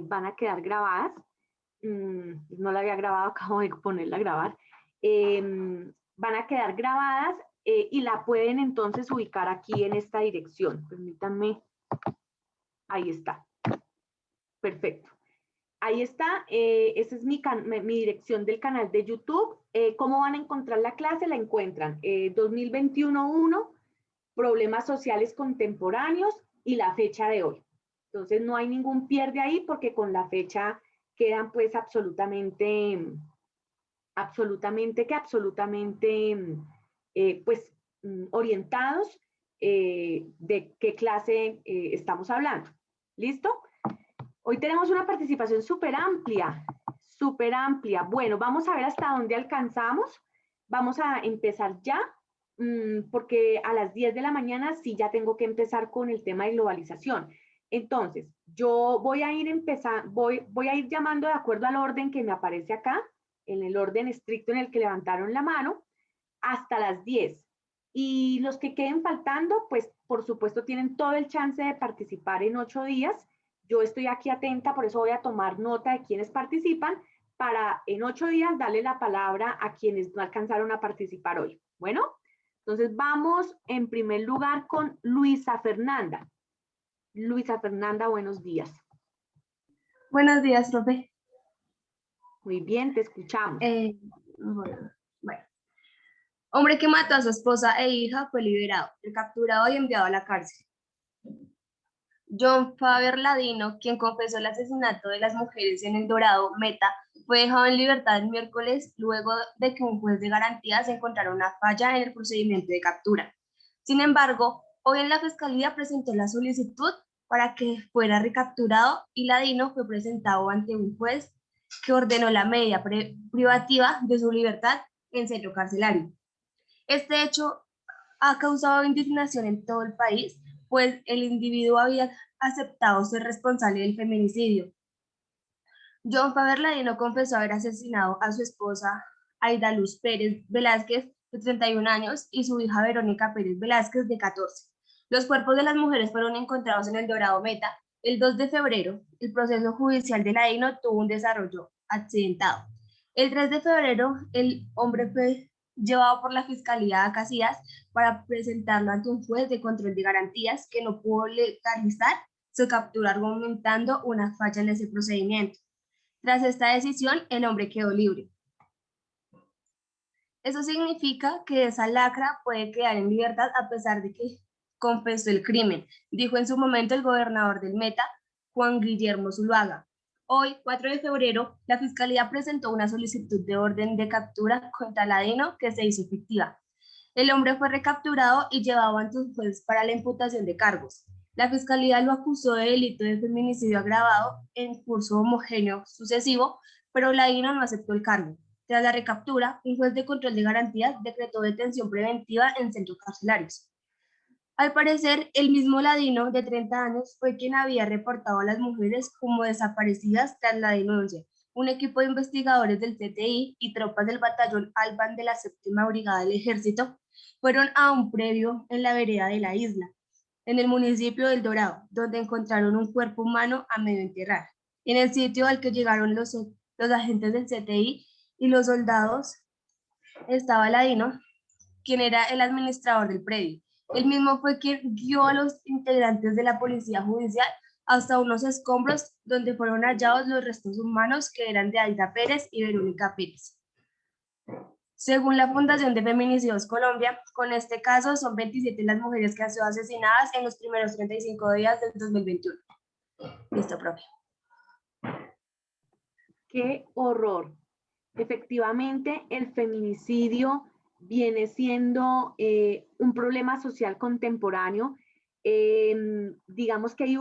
van a quedar grabadas. No la había grabado, acabo de ponerla a grabar. Van a quedar grabadas y la pueden entonces ubicar aquí en esta dirección. Permítanme. Ahí está. Perfecto. Ahí está. Esa es mi dirección del canal de YouTube. ¿Cómo van a encontrar la clase? La encuentran 2021-1, problemas sociales contemporáneos y la fecha de hoy. Entonces no hay ningún pierde ahí porque con la fecha quedan pues absolutamente pues orientados de qué clase estamos hablando. ¿Listo? Hoy tenemos una participación súper amplia, súper amplia. Bueno, vamos a ver hasta dónde alcanzamos. Vamos a empezar ya, porque a las 10 de la mañana sí ya tengo que empezar con el tema de globalización. Entonces, yo voy a ir voy a ir llamando de acuerdo al orden que me aparece acá, en el orden estricto en el que levantaron la mano, hasta las 10. Y los que queden faltando, pues por supuesto tienen todo el chance de participar en 8 días. Yo estoy aquí atenta, por eso voy a tomar nota de quienes participan para en 8 días darle la palabra a quienes no alcanzaron a participar hoy. Bueno, entonces vamos en primer lugar con Luisa Fernanda. Luisa Fernanda, buenos días. Buenos días, profe. Muy bien, te escuchamos. Bueno. Hombre que mató a su esposa e hija fue liberado, recapturado y enviado a la cárcel. John Faber Ladino, quien confesó el asesinato de las mujeres en El Dorado, Meta, fue dejado en libertad el miércoles luego de que un juez de garantías encontrara una falla en el procedimiento de captura. Sin embargo, hoy en la Fiscalía presentó la solicitud para que fuera recapturado y Ladino fue presentado ante un juez que ordenó la medida privativa de su libertad en centro carcelario. Este hecho ha causado indignación en todo el país, pues el individuo había aceptado ser responsable del feminicidio. John Faber Ladino confesó haber asesinado a su esposa Aida Luz Pérez Velázquez, de 31 años, y su hija Verónica Pérez Velázquez, de 14. Los cuerpos de las mujeres fueron encontrados en El Dorado Meta el 2 de febrero. El proceso judicial de Ladino tuvo un desarrollo accidentado. El 3 de febrero, el hombre fue llevado por la Fiscalía a Casillas para presentarlo ante un juez de control de garantías que no pudo legalizar su captura, argumentando una falla en ese procedimiento. Tras esta decisión, el hombre quedó libre. Eso significa que esa lacra puede quedar en libertad a pesar de que confesó el crimen, dijo en su momento el gobernador del Meta, Juan Guillermo Zuluaga. Hoy, 4 de febrero, la Fiscalía presentó una solicitud de orden de captura contra Ladino que se hizo efectiva. El hombre fue recapturado y llevado ante un juez para la imputación de cargos. La Fiscalía lo acusó de delito de feminicidio agravado en curso homogéneo sucesivo, pero Ladino no aceptó el cargo. Tras la recaptura, un juez de control de garantías decretó detención preventiva en centros carcelarios. Al parecer, el mismo Ladino, de 30 años, fue quien había reportado a las mujeres como desaparecidas tras la denuncia. Un equipo de investigadores del CTI y tropas del batallón Alban de la 7ª Brigada del Ejército fueron a un predio en la vereda de la isla, en el municipio del Dorado, donde encontraron un cuerpo humano a medio enterrar. En el sitio al que llegaron los agentes del CTI y los soldados estaba Ladino, quien era el administrador del predio. Él mismo fue quien guió a los integrantes de la policía judicial hasta unos escombros donde fueron hallados los restos humanos que eran de Aida Pérez y Verónica Pérez. Según la Fundación de Feminicidios Colombia, con este caso son 27 las mujeres que han sido asesinadas en los primeros 35 días del 2021. Listo, profe. ¡Qué horror! Efectivamente, el feminicidio viene siendo un problema social contemporáneo. Digamos que hay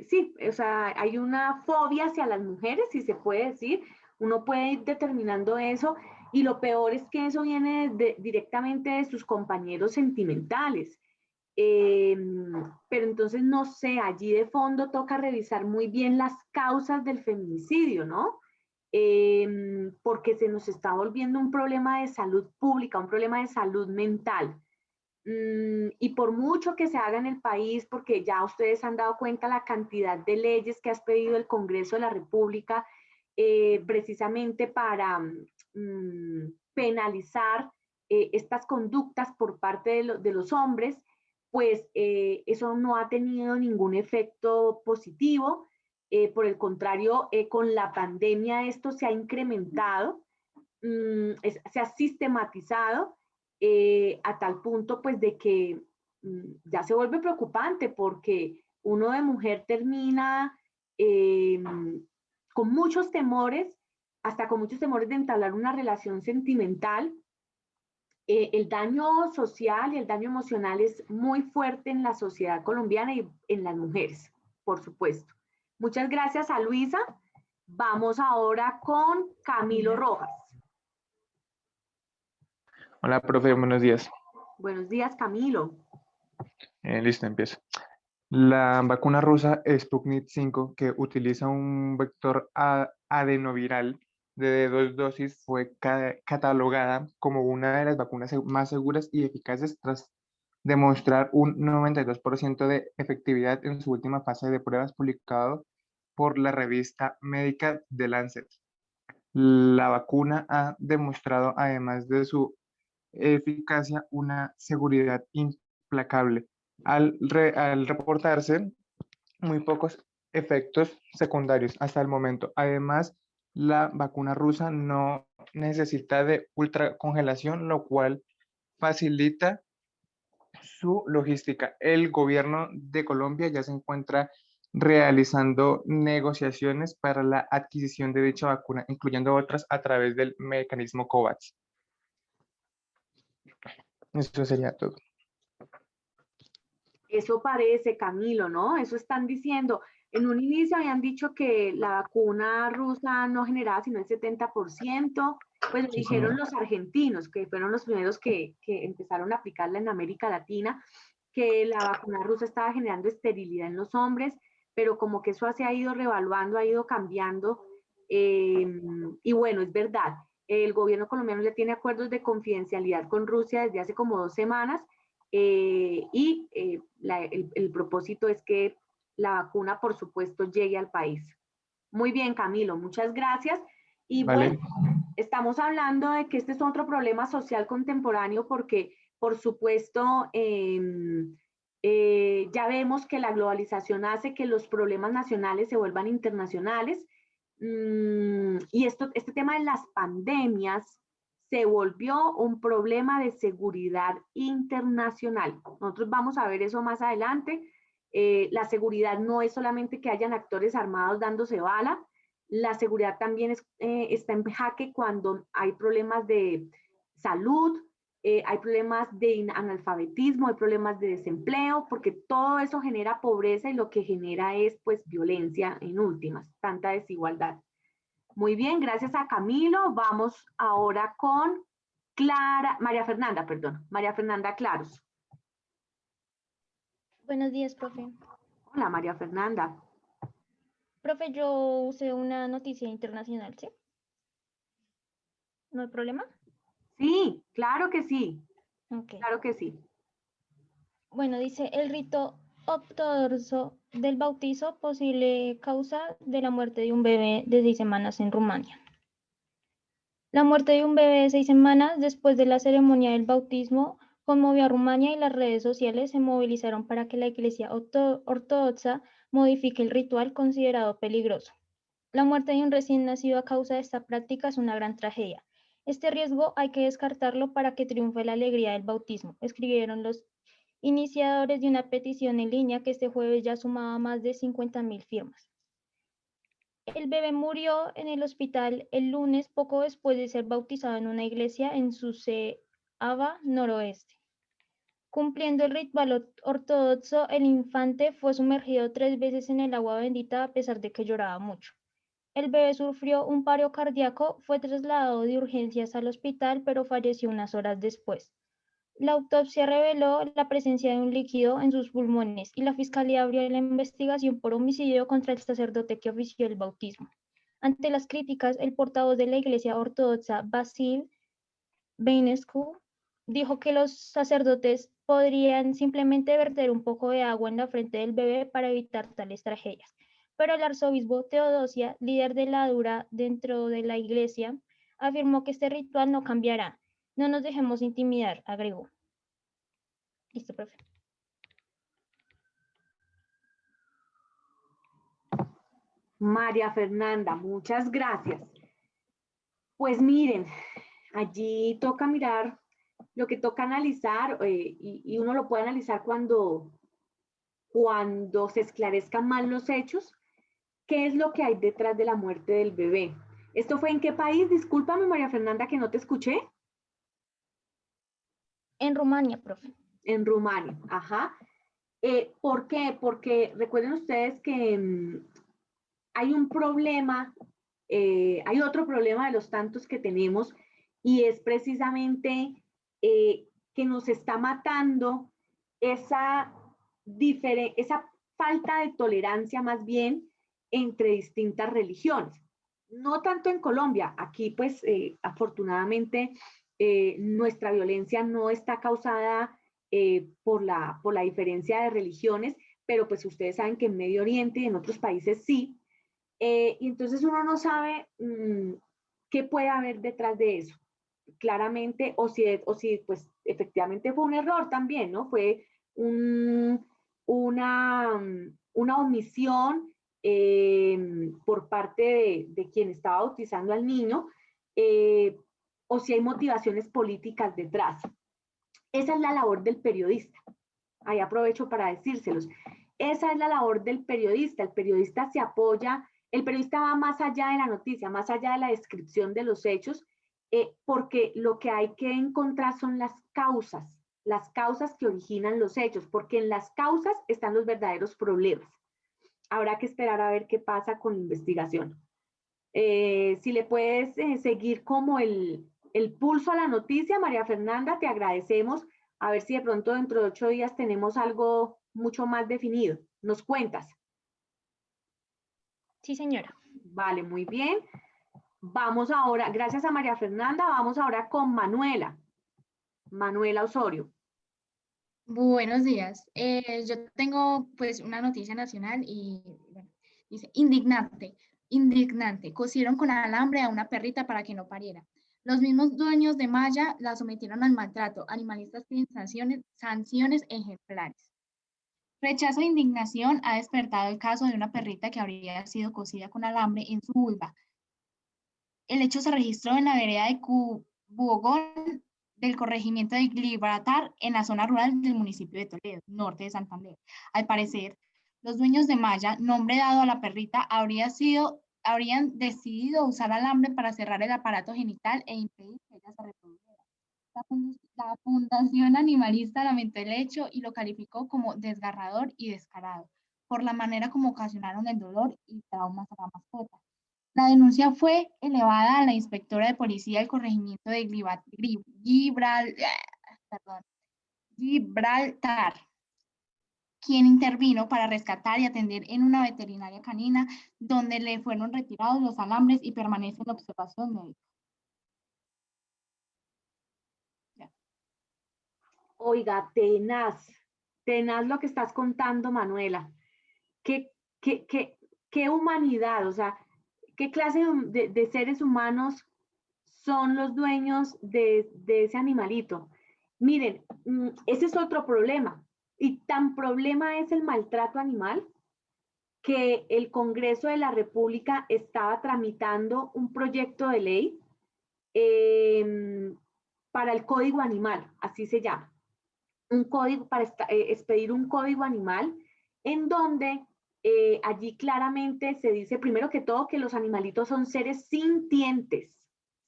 sí, o sea, hay una fobia hacia las mujeres, si se puede decir. Uno puede ir determinando eso y lo peor es que eso viene directamente de sus compañeros sentimentales. Pero entonces, no sé, allí de fondo toca revisar muy bien las causas del feminicidio, ¿no? Porque se nos está volviendo un problema de salud pública, un problema de salud mental. Y por mucho que se haga en el país, porque ya ustedes han dado cuenta la cantidad de leyes que ha pedido el Congreso de la República, precisamente para penalizar estas conductas por parte de los hombres, pues eso no ha tenido ningún efecto positivo. Por el contrario, con la pandemia esto se ha incrementado, se ha sistematizado a tal punto pues de que ya se vuelve preocupante porque uno de mujer termina con muchos temores, hasta con muchos temores de entablar una relación sentimental. El daño social y el daño emocional es muy fuerte en la sociedad colombiana y en las mujeres, por supuesto. Muchas gracias a Luisa. Vamos ahora con Camilo Rojas. Hola, profe, buenos días. Buenos días, Camilo. Listo, empiezo. La vacuna rusa Sputnik 5, que utiliza un vector adenoviral de 2 dosis, fue catalogada como una de las vacunas más seguras y eficaces tras demostrar un 92% de efectividad en su última fase de pruebas publicado por la revista médica The Lancet. La vacuna ha demostrado, además de su eficacia, una seguridad implacable al reportarse muy pocos efectos secundarios hasta el momento. Además, la vacuna rusa no necesita de ultracongelación, lo cual facilita su logística. El gobierno de Colombia ya se encuentra realizando negociaciones para la adquisición de dicha vacuna, incluyendo otras a través del mecanismo COVAX. Eso sería todo. Eso parece, Camilo, ¿no? Eso están diciendo. En un inicio habían dicho que la vacuna rusa no generaba sino el 70%, pues lo Sí, dijeron señora. los argentinos, que fueron los primeros que empezaron a aplicarla en América Latina, que la vacuna rusa estaba generando esterilidad en los hombres, pero como que eso se ha ido revaluando, ha ido cambiando. Y bueno, es verdad, el gobierno colombiano ya tiene acuerdos de confidencialidad con Rusia desde hace como 2 semanas, el propósito es que la vacuna, por supuesto, llegue al país. Muy bien, Camilo, muchas gracias. Y bueno, Vale. estamos hablando de que este es otro problema social contemporáneo porque, por supuesto, ya vemos que la globalización hace que los problemas nacionales se vuelvan internacionales. Y este tema de las pandemias se volvió un problema de seguridad internacional. Nosotros vamos a ver eso más adelante. La seguridad no es solamente que hayan actores armados dándose bala, la seguridad también está en jaque cuando hay problemas de salud, hay problemas de analfabetismo, hay problemas de desempleo, porque todo eso genera pobreza y lo que genera es pues violencia en últimas, tanta desigualdad. Muy bien, gracias a Camilo. Vamos ahora con María Fernanda Claros. Buenos días, profe. Hola, María Fernanda. Profe, yo usé una noticia internacional, ¿sí? ¿No hay problema? Sí, claro que sí, Ok. claro que sí. Bueno, dice el rito ortodoxo del bautizo, posible causa de la muerte de un bebé de 6 semanas en Rumania. La muerte de un bebé de 6 semanas después de la ceremonia del bautismo conmovió a Rumania y las redes sociales se movilizaron para que la Iglesia ortodoxa modifique el ritual considerado peligroso. La muerte de un recién nacido a causa de esta práctica es una gran tragedia. Este riesgo hay que descartarlo para que triunfe la alegría del bautismo, escribieron los iniciadores de una petición en línea que este jueves ya sumaba más de 50.000 firmas. El bebé murió en el hospital el lunes poco después de ser bautizado en una iglesia en Suceava, noroeste. Cumpliendo el ritual ortodoxo, el infante fue sumergido 3 veces en el agua bendita a pesar de que lloraba mucho. El bebé sufrió un paro cardíaco, fue trasladado de urgencias al hospital, pero falleció unas horas después. La autopsia reveló la presencia de un líquido en sus pulmones y la fiscalía abrió la investigación por homicidio contra el sacerdote que ofició el bautismo. Ante las críticas, el portavoz de la Iglesia Ortodoxa, Vasil Beinescu, dijo que los sacerdotes podrían simplemente verter un poco de agua en la frente del bebé para evitar tales tragedias. Pero el arzobispo Teodosia, líder de la Dura dentro de la iglesia, afirmó que este ritual no cambiará. No nos dejemos intimidar, agregó. Listo, profe. María Fernanda, muchas gracias. Pues miren, allí toca mirar lo que toca analizar y uno lo puede analizar cuando se esclarezcan mal los hechos, qué es lo que hay detrás de la muerte del bebé. ¿Esto fue en qué país? Discúlpame, María Fernanda, que no te escuché. En Rumania, profe. En Rumania, ajá. ¿Por qué? Porque recuerden ustedes que hay un problema, hay otro problema de los tantos que tenemos y es precisamente que nos está matando esa, esa falta de tolerancia más bien entre distintas religiones. No tanto en Colombia, aquí pues afortunadamente nuestra violencia no está causada por la diferencia de religiones, pero pues ustedes saben que en Medio Oriente y en otros países sí, y entonces uno no sabe qué puede haber detrás de eso, claramente, o si pues efectivamente fue un error también, ¿no? Fue un, una omisión por parte de quien estaba bautizando al niño, eh, o si hay motivaciones políticas detrás. Esa es la labor del periodista. Ahí aprovecho para decírselos. Esa es la labor del periodista. El periodista se apoya, el periodista va más allá de la noticia, más allá de la descripción de los hechos, porque lo que hay que encontrar son las causas que originan los hechos, porque en las causas están los verdaderos problemas. Habrá que esperar a ver qué pasa con la investigación. Si le puedes seguir como el pulso a la noticia, María Fernanda, te agradecemos. A ver si de pronto dentro de 8 días tenemos algo mucho más definido. ¿Nos cuentas? Sí, señora. Vale, muy bien. Vamos ahora, gracias a María Fernanda, vamos ahora con Manuela. Manuela Osorio. Buenos días. Yo tengo pues una noticia nacional y bueno, dice, indignante, indignante. Cosieron con alambre a una perrita para que no pariera. Los mismos dueños de Maya la sometieron al maltrato. Animalistas piden sanciones ejemplares. Rechazo e indignación ha despertado el caso de una perrita que habría sido cosida con alambre en su vulva. El hecho se registró en la vereda de Cubogón del corregimiento de Gibraltar, en la zona rural del municipio de Toledo, norte de Santander. Al parecer, los dueños de Maya, nombre dado a la perrita, habrían decidido usar alambre para cerrar el aparato genital e impedir que ella se reprodujera. La Fundación Animalista lamentó el hecho y lo calificó como desgarrador y descarado, por la manera como ocasionaron el dolor y traumas a la mascota. La denuncia fue elevada a la inspectora de policía del corregimiento de Gibraltar, quien intervino para rescatar y atender en una veterinaria canina, donde le fueron retirados los alambres y permanece en observación médica. Ya. Oiga, tenaz lo que estás contando, Manuela. ¿Qué, qué humanidad? O sea, ¿qué clase de seres humanos son los dueños de ese animalito? Miren, ese es otro problema. Y tan problema es el maltrato animal que el Congreso de la República estaba tramitando un proyecto de ley para el Código Animal, así se llama. Un código para expedir un código animal en donde allí claramente se dice, primero que todo, que los animalitos son seres sintientes,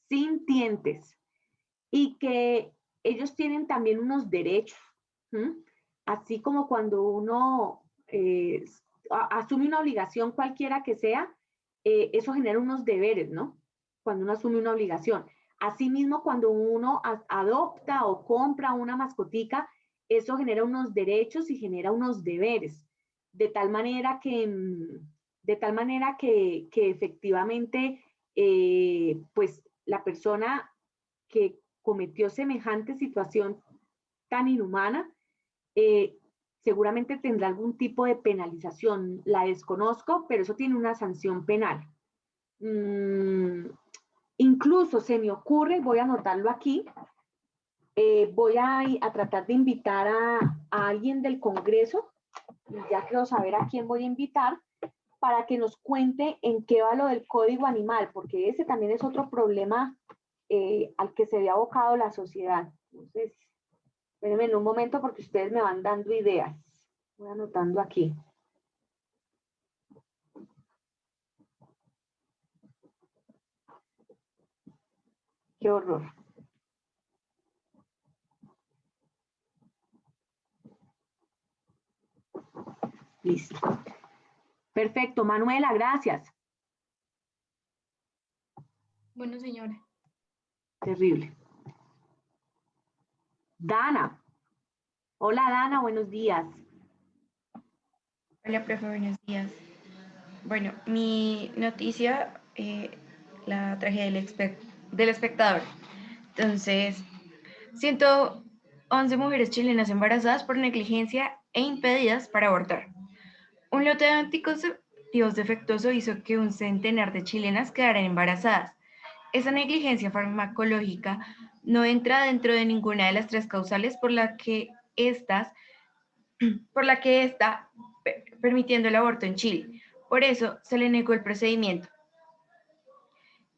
sintientes, y que ellos tienen también unos derechos, ¿sí? Así como cuando uno asume una obligación cualquiera que sea, eso genera unos deberes, ¿no? Cuando uno asume una obligación. Asimismo, cuando uno adopta o compra una mascotica, eso genera unos derechos y genera unos deberes, de tal manera que efectivamente, pues la persona que cometió semejante situación tan inhumana, seguramente tendrá algún tipo de penalización. La desconozco, pero eso tiene una sanción penal. Incluso se me ocurre, voy a anotarlo aquí, voy a tratar de invitar a alguien del Congreso, ya quiero saber a quién voy a invitar, para que nos cuente en qué va lo del código animal, porque ese también es otro problema al que se ve abocado la sociedad. Entonces, espérenme en un momento porque ustedes me van dando ideas. Voy anotando aquí. Qué horror. Listo. Perfecto, Manuela, gracias. Bueno, señora. Terrible. Dana. Hola, Dana, buenos días. Hola, profe, buenos días. Bueno, mi noticia, la tragedia del espectador. Entonces, 111 mujeres chilenas embarazadas por negligencia e impedidas para abortar. Un lote de anticonceptivos defectuoso hizo que un centenar de chilenas quedaran embarazadas. Esa negligencia farmacológica no entra dentro de ninguna de las tres causales por la que está permitiendo el aborto en Chile. Por eso se le negó el procedimiento.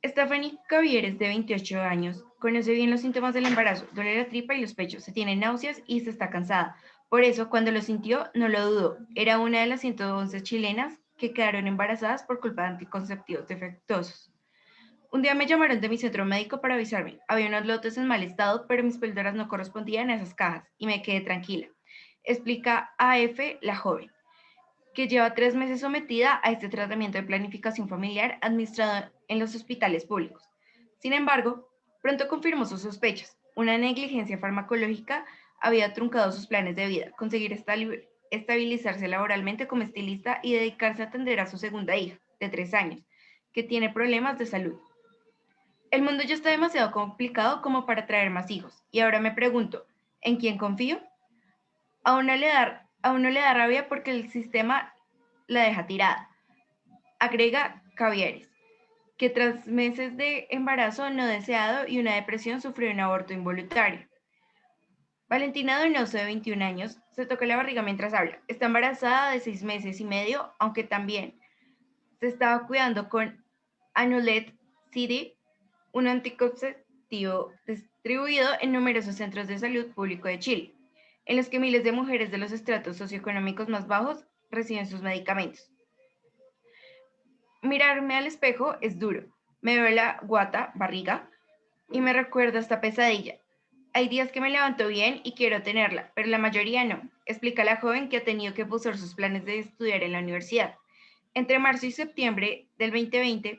Stephanie Cavieres, de 28 años, conoce bien los síntomas del embarazo, duele la tripa y los pechos, se tiene náuseas y se está cansada. Por eso, cuando lo sintió, no lo dudó. Era una de las 111 chilenas que quedaron embarazadas por culpa de anticonceptivos defectuosos. Un día me llamaron de mi centro médico para avisarme. Había unos lotes en mal estado, pero mis píldoras no correspondían a esas cajas y me quedé tranquila. Explica AF, la joven, que lleva 3 meses sometida a este tratamiento de planificación familiar administrado en los hospitales públicos. Sin embargo, pronto confirmó sus sospechas. Una negligencia farmacológica había truncado sus planes de vida, conseguir estabilizarse laboralmente como estilista y dedicarse a atender a su segunda hija, de 3 años, que tiene problemas de salud. El mundo ya está demasiado complicado como para traer más hijos, y ahora me pregunto, ¿en quién confío? A uno le da rabia porque el sistema la deja tirada. Agrega Cavieres, que tras meses de embarazo no deseado y una depresión sufrió un aborto involuntario. Valentina Donoso, de 21 años, se toca la barriga mientras habla. Está embarazada de 6 meses y medio, aunque también se estaba cuidando con Anulet CD, un anticonceptivo distribuido en numerosos centros de salud público de Chile, en los que miles de mujeres de los estratos socioeconómicos más bajos reciben sus medicamentos. Mirarme al espejo es duro. Me veo la barriga, y me recuerda esta pesadilla. Hay días que me levanto bien y quiero tenerla, pero la mayoría no, explica la joven que ha tenido que posponer sus planes de estudiar en la universidad. Entre marzo y septiembre del 2020,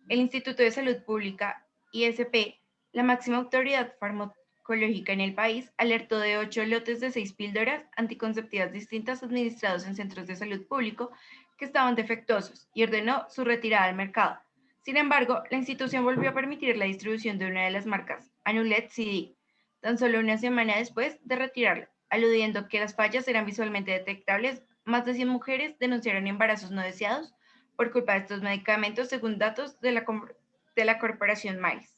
el Instituto de Salud Pública, ISP, la máxima autoridad farmacológica en el país, alertó de 8 lotes de 6 píldoras anticonceptivas distintas administrados en centros de salud público que estaban defectuosos y ordenó su retirada del mercado. Sin embargo, la institución volvió a permitir la distribución de una de las marcas, Anulet CD, tan solo una semana después de retirarla, aludiendo que las fallas eran visualmente detectables. Más de 100 mujeres denunciaron embarazos no deseados por culpa de estos medicamentos, según datos de la corporación Miles.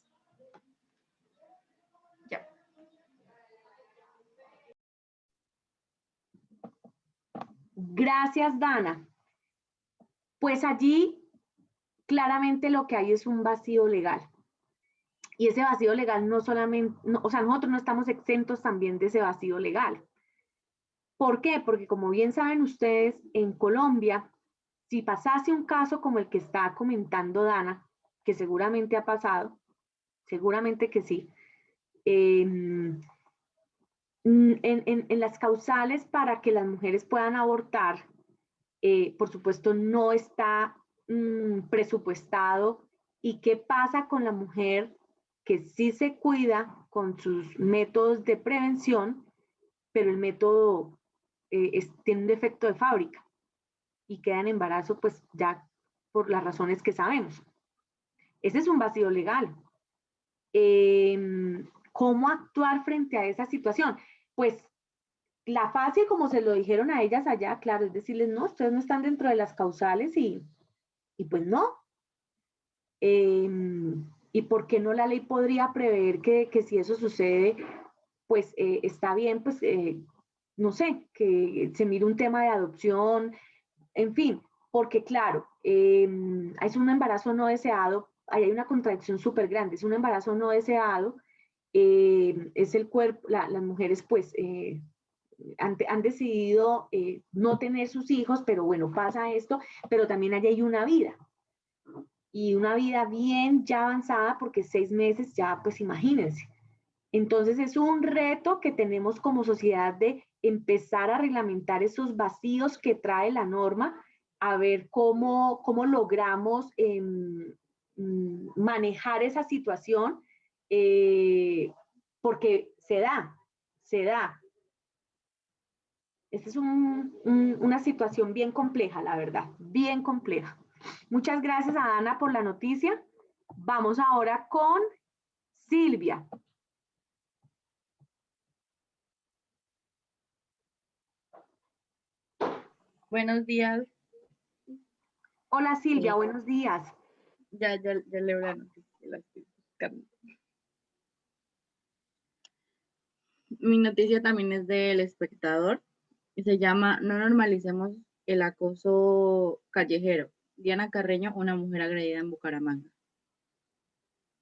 Ya. Gracias, Dana. Pues allí claramente lo que hay es un vacío legal. Y ese vacío legal no solamente, o sea, nosotros no estamos exentos también de ese vacío legal. ¿Por qué? Porque como bien saben ustedes, en Colombia, si pasase un caso como el que está comentando Dana, que seguramente ha pasado, seguramente que sí, en las causales para que las mujeres puedan abortar, por supuesto, no está presupuestado. ¿Y qué pasa con la mujer que sí se cuida con sus métodos de prevención, pero el método tiene un defecto de fábrica y queda en embarazo, pues ya por las razones que sabemos? Ese es un vacío legal. ¿Cómo actuar frente a esa situación? Pues la fácil, como se lo dijeron a ellas allá, claro, es decirles, no, ustedes no están dentro de las causales y pues no. ¿Y por qué no la ley podría prever que si eso sucede, pues está bien, pues no sé, que se mire un tema de adopción, en fin, porque claro, es un embarazo no deseado, ahí hay una contradicción súper grande, es un embarazo no deseado, es el cuerpo, las mujeres pues han decidido no tener sus hijos, pero bueno, pasa esto, pero también allí hay una vida, y una vida bien ya avanzada, porque 6 meses ya, pues imagínense. Entonces es un reto que tenemos como sociedad de empezar a reglamentar esos vacíos que trae la norma, a ver cómo logramos manejar esa situación, porque se da. Esta es una situación bien compleja, la verdad, bien compleja. Muchas gracias a Ana por la noticia. Vamos ahora con Silvia. Buenos días. Hola Silvia, buenos días. Ya leo la noticia, la estoy buscando. Mi noticia también es del Espectador y se llama No normalicemos el acoso callejero. Diana Carreño, una mujer agredida en Bucaramanga.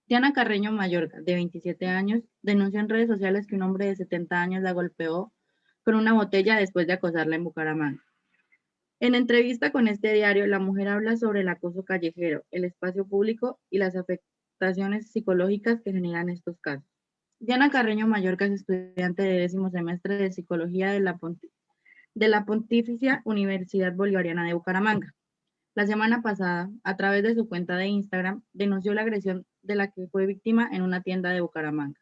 Diana Carreño Mayorga, de 27 años, denunció en redes sociales que un hombre de 70 años la golpeó con una botella después de acosarla en Bucaramanga. En entrevista con este diario, la mujer habla sobre el acoso callejero, el espacio público y las afectaciones psicológicas que generan estos casos. Diana Carreño Mallorca es estudiante de 10º semestre de Psicología de la Pontificia Universidad Bolivariana de Bucaramanga. La semana pasada, a través de su cuenta de Instagram, denunció la agresión de la que fue víctima en una tienda de Bucaramanga.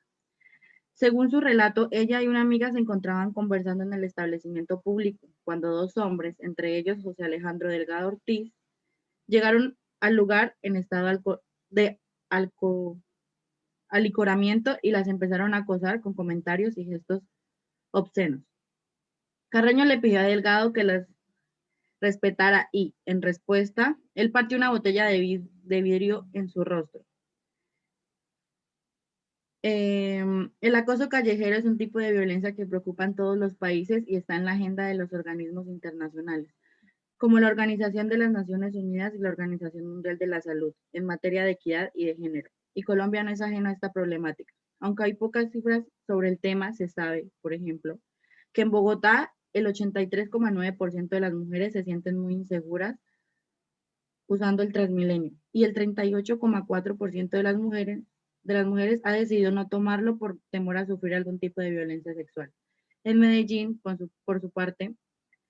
Según su relato, ella y una amiga se encontraban conversando en el establecimiento público, cuando dos hombres, entre ellos José Alejandro Delgado Ortiz, llegaron al lugar en estado de alicoramiento y las empezaron a acosar con comentarios y gestos obscenos. Carreño le pidió a Delgado que las respetara y, en respuesta, él partió una botella de vidrio en su rostro. El acoso callejero es un tipo de violencia que preocupa en todos los países y está en la agenda de los organismos internacionales, como la Organización de las Naciones Unidas y la Organización Mundial de la Salud, en materia de equidad y de género. Y Colombia no es ajeno a esta problemática. Aunque hay pocas cifras sobre el tema, se sabe, por ejemplo, que en Bogotá el 83,9% de las mujeres se sienten muy inseguras usando el Transmilenio y el 38,4% de las mujeres ha decidido no tomarlo por temor a sufrir algún tipo de violencia sexual. En Medellín, por su parte,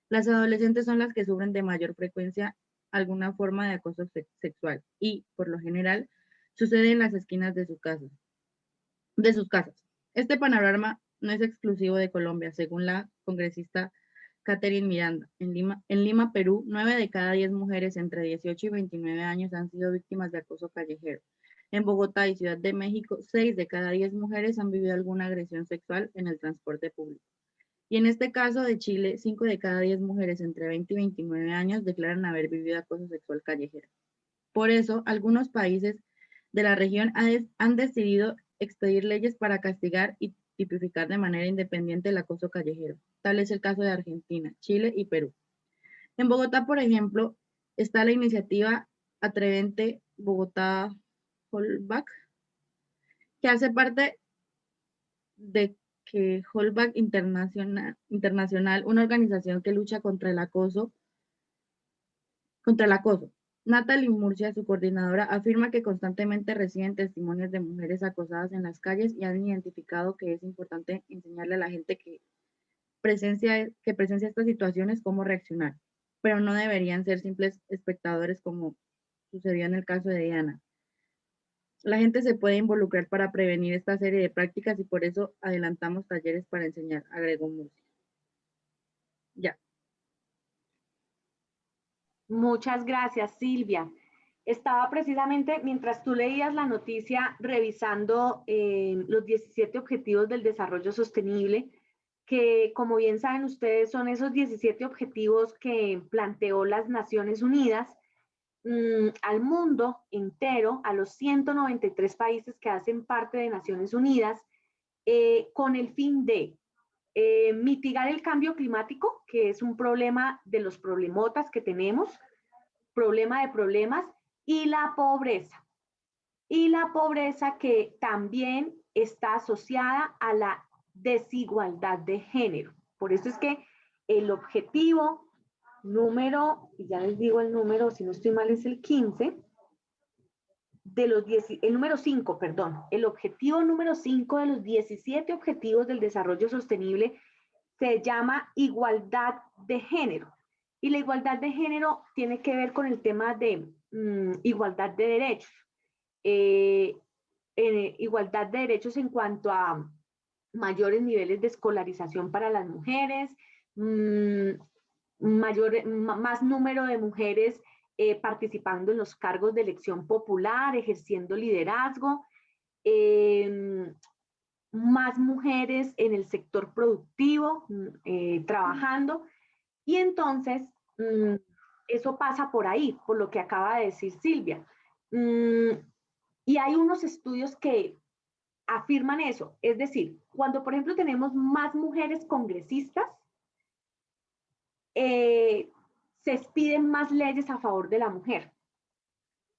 las adolescentes son las que sufren de mayor frecuencia alguna forma de acoso sexual y, por lo general, sucede en las esquinas de sus casas. Este panorama no es exclusivo de Colombia, según la congresista Catherine Miranda. En Lima, Perú, 9 de cada 10 mujeres entre 18 y 29 años han sido víctimas de acoso callejero. En Bogotá y Ciudad de México, 6 de cada 10 mujeres han vivido alguna agresión sexual en el transporte público. Y en este caso de Chile, 5 de cada 10 mujeres entre 20 y 29 años declaran haber vivido acoso sexual callejero. Por eso, algunos países de la región han decidido expedir leyes para castigar y tipificar de manera independiente el acoso callejero. Tal es el caso de Argentina, Chile y Perú. En Bogotá, por ejemplo, está la iniciativa Atrevente Bogotá Holdback, que hace parte de que Holdback Internacional, una organización que lucha contra el acoso. Natalie Murcia, su coordinadora, afirma que constantemente reciben testimonios de mujeres acosadas en las calles y han identificado que es importante enseñarle a la gente que presencia estas situaciones cómo reaccionar, pero no deberían ser simples espectadores como sucedió en el caso de Diana. La gente se puede involucrar para prevenir esta serie de prácticas y por eso adelantamos talleres para enseñar, agregó Murcia. Ya. Muchas gracias, Silvia. Estaba precisamente, mientras tú leías la noticia, revisando los 17 Objetivos del Desarrollo Sostenible, que como bien saben ustedes son esos 17 objetivos que planteó las Naciones Unidas al mundo entero, a los 193 países que hacen parte de Naciones Unidas, con el fin de mitigar el cambio climático, que es un problema de los problemotas que tenemos, problema de problemas, y la pobreza. Y la pobreza que también está asociada a la desigualdad de género. Por eso es que el objetivo número, y ya les digo el número, si no estoy mal es el 15, el número 5, perdón, el objetivo número 5 de los 17 objetivos del desarrollo sostenible se llama igualdad de género. Y la igualdad de género tiene que ver con el tema de igualdad de derechos. Igualdad de derechos en cuanto a mayores niveles de escolarización para las mujeres, más número de mujeres participando en los cargos de elección popular, ejerciendo liderazgo, más mujeres en el sector productivo, trabajando. Y entonces, eso pasa por ahí, por lo que acaba de decir Silvia. Y hay unos estudios que afirman eso. Es decir, cuando, por ejemplo, tenemos más mujeres congresistas, se expiden más leyes a favor de la mujer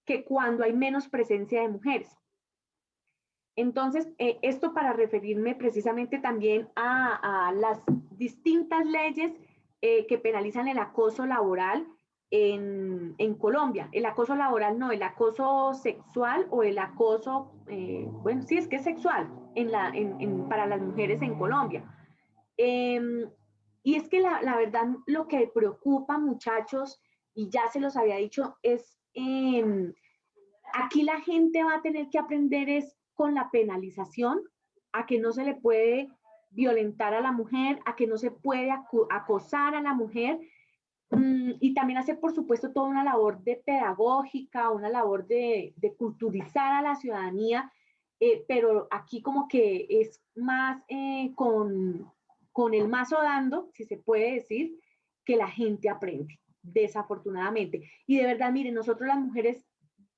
que cuando hay menos presencia de mujeres. Entonces, esto para referirme precisamente también a las distintas leyes que penalizan el acoso laboral en Colombia. El acoso laboral no, el acoso sexual o el acoso, bueno, sí, es que es sexual para las mujeres en Colombia. Y es que la verdad lo que preocupa, muchachos, y ya se los había dicho, es aquí la gente va a tener que aprender es con la penalización, a que no se le puede violentar a la mujer, a que no se puede acosar a la mujer, y también hacer, por supuesto, toda una labor de pedagógica, una labor de culturizar a la ciudadanía, pero aquí como que es más con el mazo dando, si se puede decir, que la gente aprende, desafortunadamente. Y de verdad, miren, nosotros las mujeres,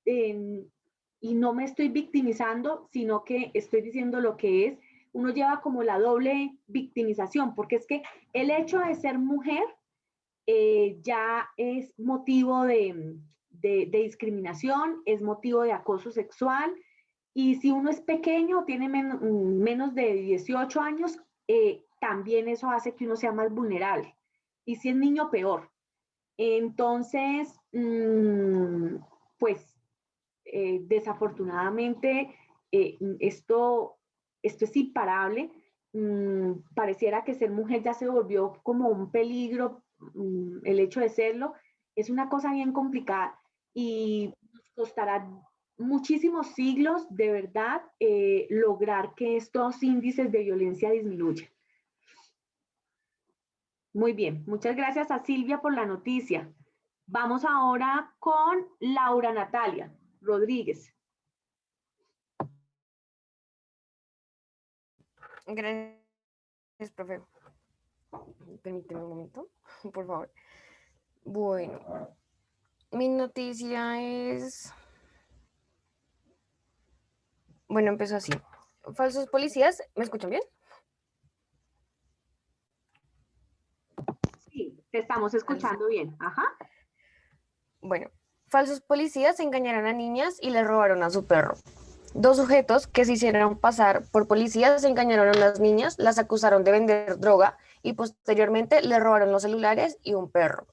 y no me estoy victimizando, sino que estoy diciendo lo que es, uno lleva como la doble victimización, porque es que el hecho de ser mujer ya es motivo de discriminación, es motivo de acoso sexual, y si uno es pequeño, tiene menos de 18 años, también eso hace que uno sea más vulnerable. Y si es niño, peor. Entonces, pues, desafortunadamente, esto es imparable. Pareciera que ser mujer ya se volvió como un peligro, el hecho de serlo. Es una cosa bien complicada y nos costará muchísimos siglos, de verdad, lograr que estos índices de violencia disminuyan. Muy bien, muchas gracias a Silvia por la noticia. Vamos ahora con Laura Natalia Rodríguez. Gracias, profe. Permíteme un momento, por favor. Bueno, mi noticia es... Bueno, empezó así. Falsos policías, ¿me escuchan bien? Sí, te estamos escuchando bien. Ajá. Bueno, falsos policías engañaron a niñas y le robaron a su perro. Dos sujetos que se hicieron pasar por policías engañaron a las niñas, las acusaron de vender droga y posteriormente le robaron los celulares y un perro.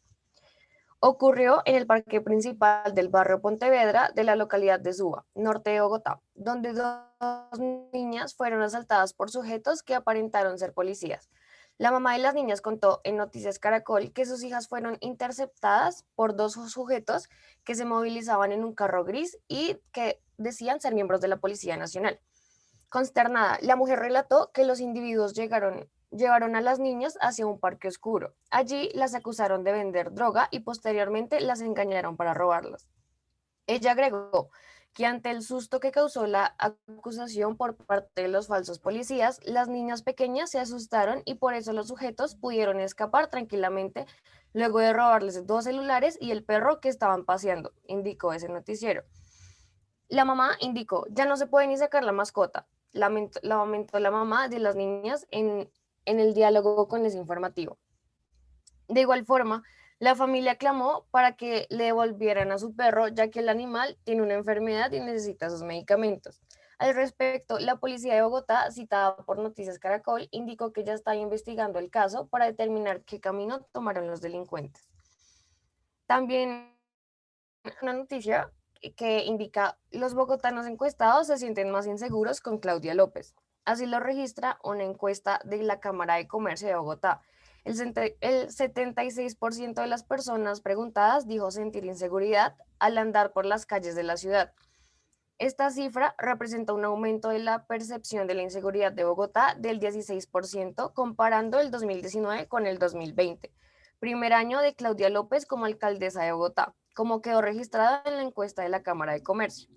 Ocurrió en el parque principal del barrio Pontevedra de la localidad de Suba, norte de Bogotá, donde dos niñas fueron asaltadas por sujetos que aparentaron ser policías. La mamá de las niñas contó en Noticias Caracol que sus hijas fueron interceptadas por dos sujetos que se movilizaban en un carro gris y que decían ser miembros de la Policía Nacional. Consternada, la mujer relató que los individuos llevaron a las niñas hacia un parque oscuro. Allí las acusaron de vender droga y posteriormente las engañaron para robarlas. Ella agregó que ante el susto que causó la acusación por parte de los falsos policías, las niñas pequeñas se asustaron y por eso los sujetos pudieron escapar tranquilamente luego de robarles 2 celulares y el perro que estaban paseando, indicó ese noticiero. La mamá indicó, ya no se puede ni sacar la mascota, lamentó la mamá de las niñas en el diálogo con ese informativo. De igual forma, la familia clamó para que le devolvieran a su perro, ya que el animal tiene una enfermedad y necesita sus medicamentos. Al respecto, la policía de Bogotá, citada por Noticias Caracol, indicó que ya está investigando el caso para determinar qué camino tomaron los delincuentes. También una noticia que indica los bogotanos encuestados se sienten más inseguros con Claudia López. Así lo registra una encuesta de la Cámara de Comercio de Bogotá. El 76% de las personas preguntadas dijo sentir inseguridad al andar por las calles de la ciudad. Esta cifra representa un aumento de la percepción de la inseguridad de Bogotá del 16%, comparando el 2019 con el 2020, primer año de Claudia López como alcaldesa de Bogotá, como quedó registrada en la encuesta de la Cámara de Comercio.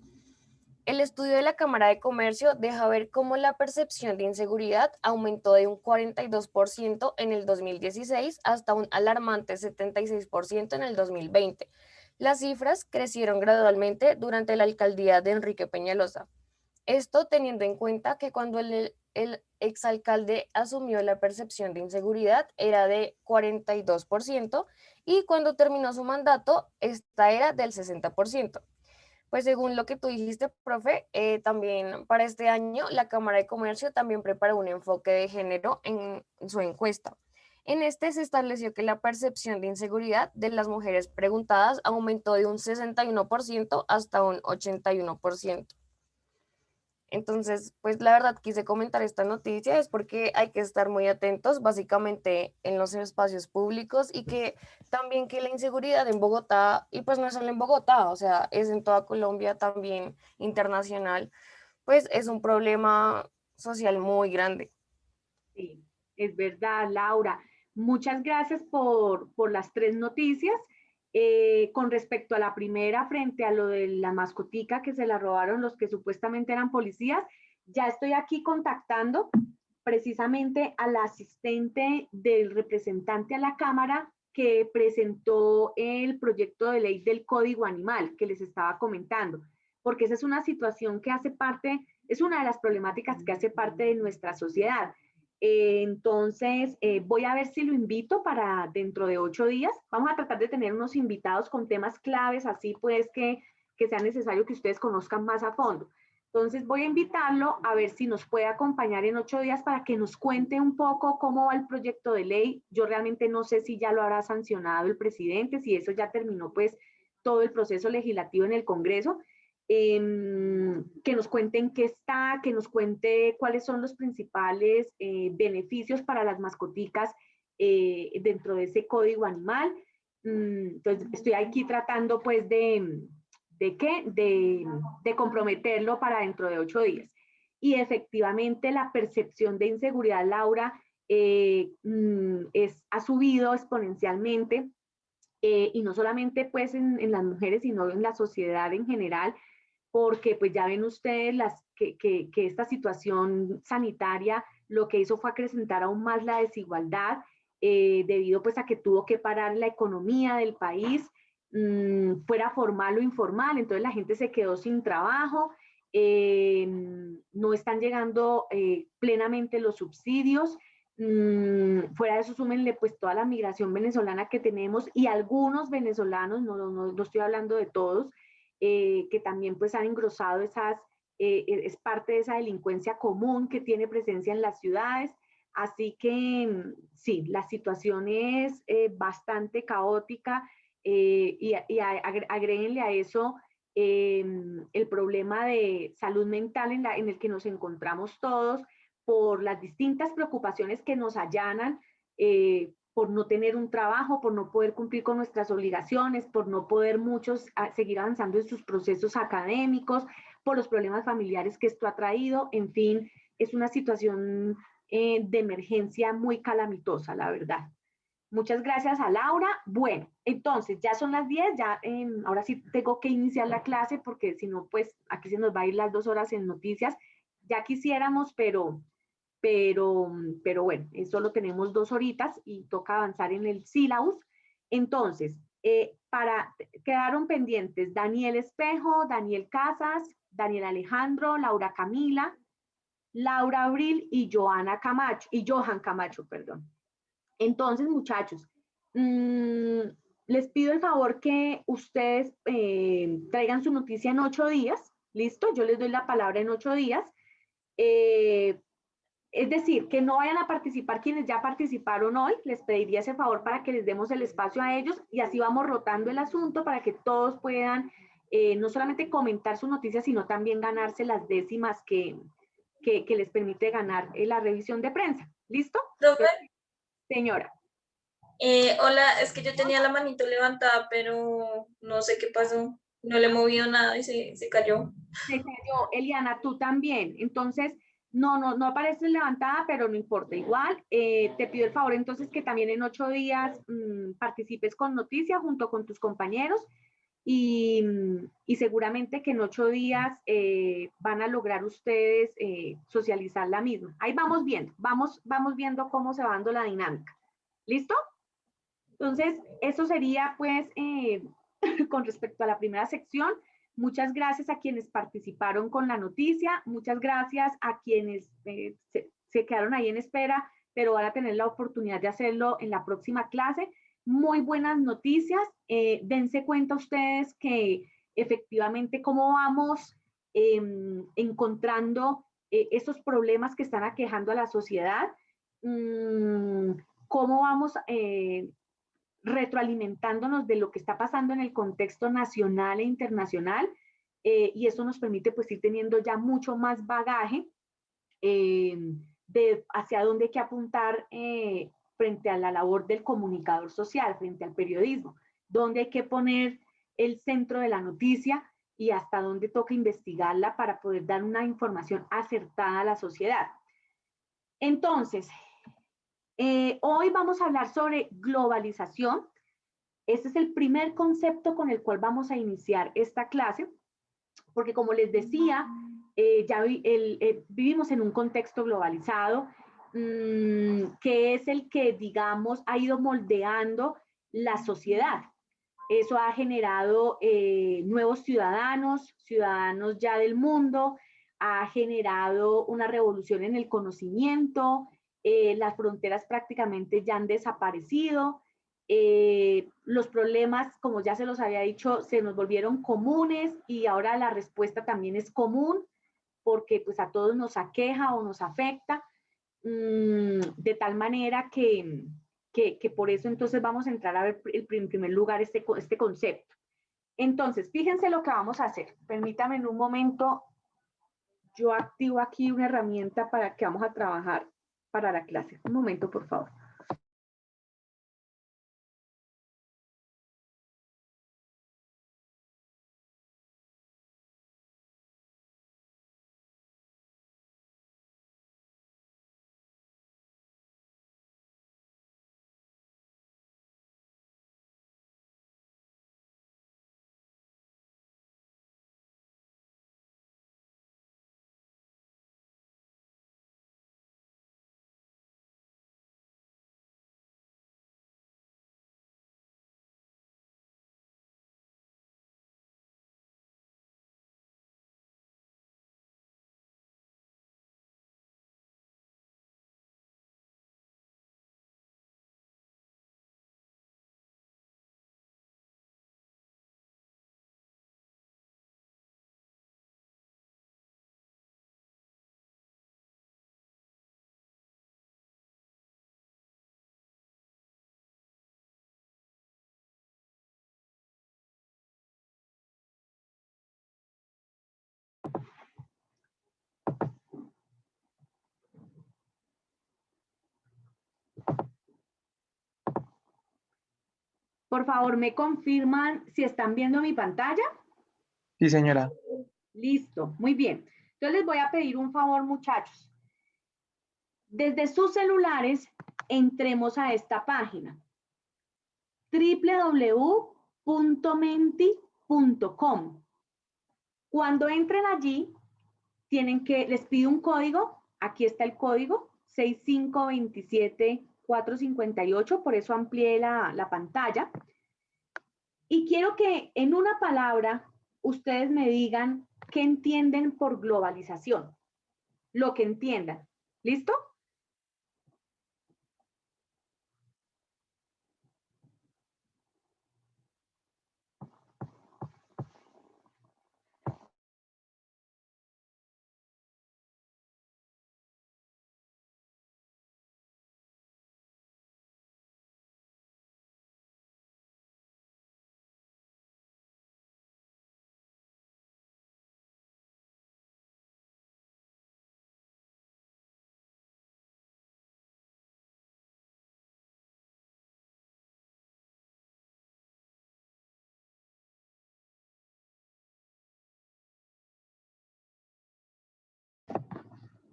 El estudio de la Cámara de Comercio deja ver cómo la percepción de inseguridad aumentó de un 42% en el 2016 hasta un alarmante 76% en el 2020. Las cifras crecieron gradualmente durante la alcaldía de Enrique Peñalosa. Esto teniendo en cuenta que cuando el exalcalde asumió la percepción de inseguridad era de 42% y cuando terminó su mandato esta era del 60%. Pues según lo que tú dijiste, profe, también para este año la Cámara de Comercio también preparó un enfoque de género en su encuesta. En este se estableció que la percepción de inseguridad de las mujeres preguntadas aumentó de un 61% hasta un 81%. Entonces, pues la verdad quise comentar esta noticia es porque hay que estar muy atentos básicamente en los espacios públicos y que también que la inseguridad en Bogotá, y pues no es solo en Bogotá, o sea, es en toda Colombia también internacional, pues es un problema social muy grande. Sí, es verdad, Laura. Muchas gracias por las 3 noticias. Con respecto a la primera, frente a lo de la mascotica que se la robaron los que supuestamente eran policías, ya estoy aquí contactando precisamente al asistente del representante a la Cámara que presentó el proyecto de ley del Código Animal que les estaba comentando, porque esa es una situación que hace parte, es una de las problemáticas que hace parte de nuestra sociedad. Entonces, voy a ver si lo invito para dentro de 8 días. Vamos a tratar de tener unos invitados con temas claves, así pues que sea necesario que ustedes conozcan más a fondo. Entonces, voy a invitarlo a ver si nos puede acompañar en 8 días para que nos cuente un poco cómo va el proyecto de ley. Yo realmente no sé si ya lo habrá sancionado el presidente, si eso ya terminó pues todo el proceso legislativo en el Congreso. Que nos cuenten qué está, que nos cuente cuáles son los principales beneficios para las mascoticas dentro de ese código animal. Entonces, estoy aquí tratando pues de comprometerlo para dentro de 8 días. Y efectivamente la percepción de inseguridad, Laura, ha subido exponencialmente y no solamente pues en las mujeres, sino en la sociedad en general, porque pues ya ven ustedes que esta situación sanitaria lo que hizo fue acrecentar aún más la desigualdad debido pues a que tuvo que parar la economía del país, fuera formal o informal, entonces la gente se quedó sin trabajo, no están llegando plenamente los subsidios, fuera de eso súmenle pues toda la migración venezolana que tenemos y algunos venezolanos, no estoy hablando de todos, que también pues han engrosado es parte de esa delincuencia común que tiene presencia en las ciudades. Así que sí, la situación es bastante caótica y agréguenle a eso el problema de salud mental en el que nos encontramos todos por las distintas preocupaciones que nos allanan, por no tener un trabajo, por no poder cumplir con nuestras obligaciones, por no poder muchos seguir avanzando en sus procesos académicos, por los problemas familiares que esto ha traído. En fin, es una situación de emergencia muy calamitosa, la verdad. Muchas gracias a Laura. Bueno, entonces ya son las 10, ya ahora sí tengo que iniciar la clase porque si no, pues aquí se nos va a ir las 2 horas en noticias. Ya quisiéramos, pero bueno, solo tenemos 2 horitas y toca avanzar en el sílabus. Entonces, quedaron pendientes Daniel Espejo, Daniel Casas, Daniel Alejandro, Laura Camila, Laura Abril y Johan Camacho, perdón. Entonces, muchachos, les pido el favor que ustedes traigan su noticia en 8 días, ¿listo? Yo les doy la palabra en 8 días. Es decir, que no vayan a participar quienes ya participaron hoy, les pediría ese favor para que les demos el espacio a ellos y así vamos rotando el asunto para que todos puedan no solamente comentar su noticia, sino también ganarse las décimas que les permite ganar la revisión de prensa. ¿Listo? Profe, Señora. hola, es que yo tenía la manito levantada, pero no sé qué pasó. No le he movido nada y se cayó. Se cayó, Eliana, tú también. Entonces, no apareces levantada, pero no importa. Igual, te pido el favor entonces que también en 8 días participes con Noticia junto con tus compañeros y seguramente que en 8 días van a lograr ustedes socializar la misma. Ahí vamos viendo cómo se va dando la dinámica. ¿Listo? Entonces, eso sería pues con respecto a la primera sección. Muchas gracias a quienes participaron con la noticia, muchas gracias a quienes se quedaron ahí en espera, pero van a tener la oportunidad de hacerlo en la próxima clase. Muy buenas noticias, dense cuenta ustedes que efectivamente cómo vamos encontrando esos problemas que están aquejando a la sociedad, cómo vamos retroalimentándonos de lo que está pasando en el contexto nacional e internacional, y eso nos permite pues ir teniendo ya mucho más bagaje de hacia dónde hay que apuntar frente a la labor del comunicador social, frente al periodismo, dónde hay que poner el centro de la noticia y hasta dónde toca investigarla para poder dar una información acertada a la sociedad. Entonces, hoy vamos a hablar sobre globalización. Este es el primer concepto con el cual vamos a iniciar esta clase, porque como les decía, vivimos en un contexto globalizado, que es el que, digamos, ha ido moldeando la sociedad. Eso ha generado nuevos ciudadanos ya del mundo, ha generado una revolución en el conocimiento, las fronteras prácticamente ya han desaparecido, los problemas, como ya se los había dicho, se nos volvieron comunes y ahora la respuesta también es común porque pues a todos nos aqueja o nos afecta, de tal manera que por eso entonces vamos a entrar a ver en primer lugar este concepto. Entonces, fíjense lo que vamos a hacer. Permítanme en un momento, yo activo aquí una herramienta para que vamos a trabajar para la clase. Un momento, por favor. Por favor, ¿me confirman si están viendo mi pantalla? Sí, señora. Listo, muy bien. Entonces les voy a pedir un favor, muchachos. Desde sus celulares, entremos a esta página. www.menti.com. Cuando entren allí, les pido un código. Aquí está el código, 6527458, por eso amplié la pantalla. Y quiero que en una palabra ustedes me digan qué entienden por globalización. Lo que entiendan. ¿Listo?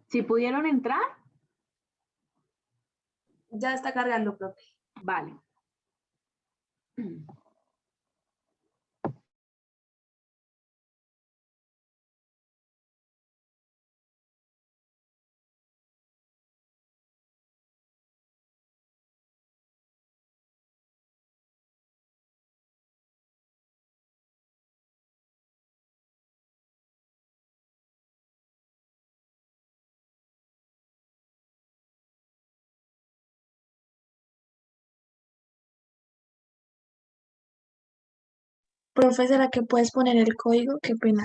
¿Sí pudieron entrar? Ya está cargando, profe. Vale. Profe, ¿será que puedes poner el código? Qué pena.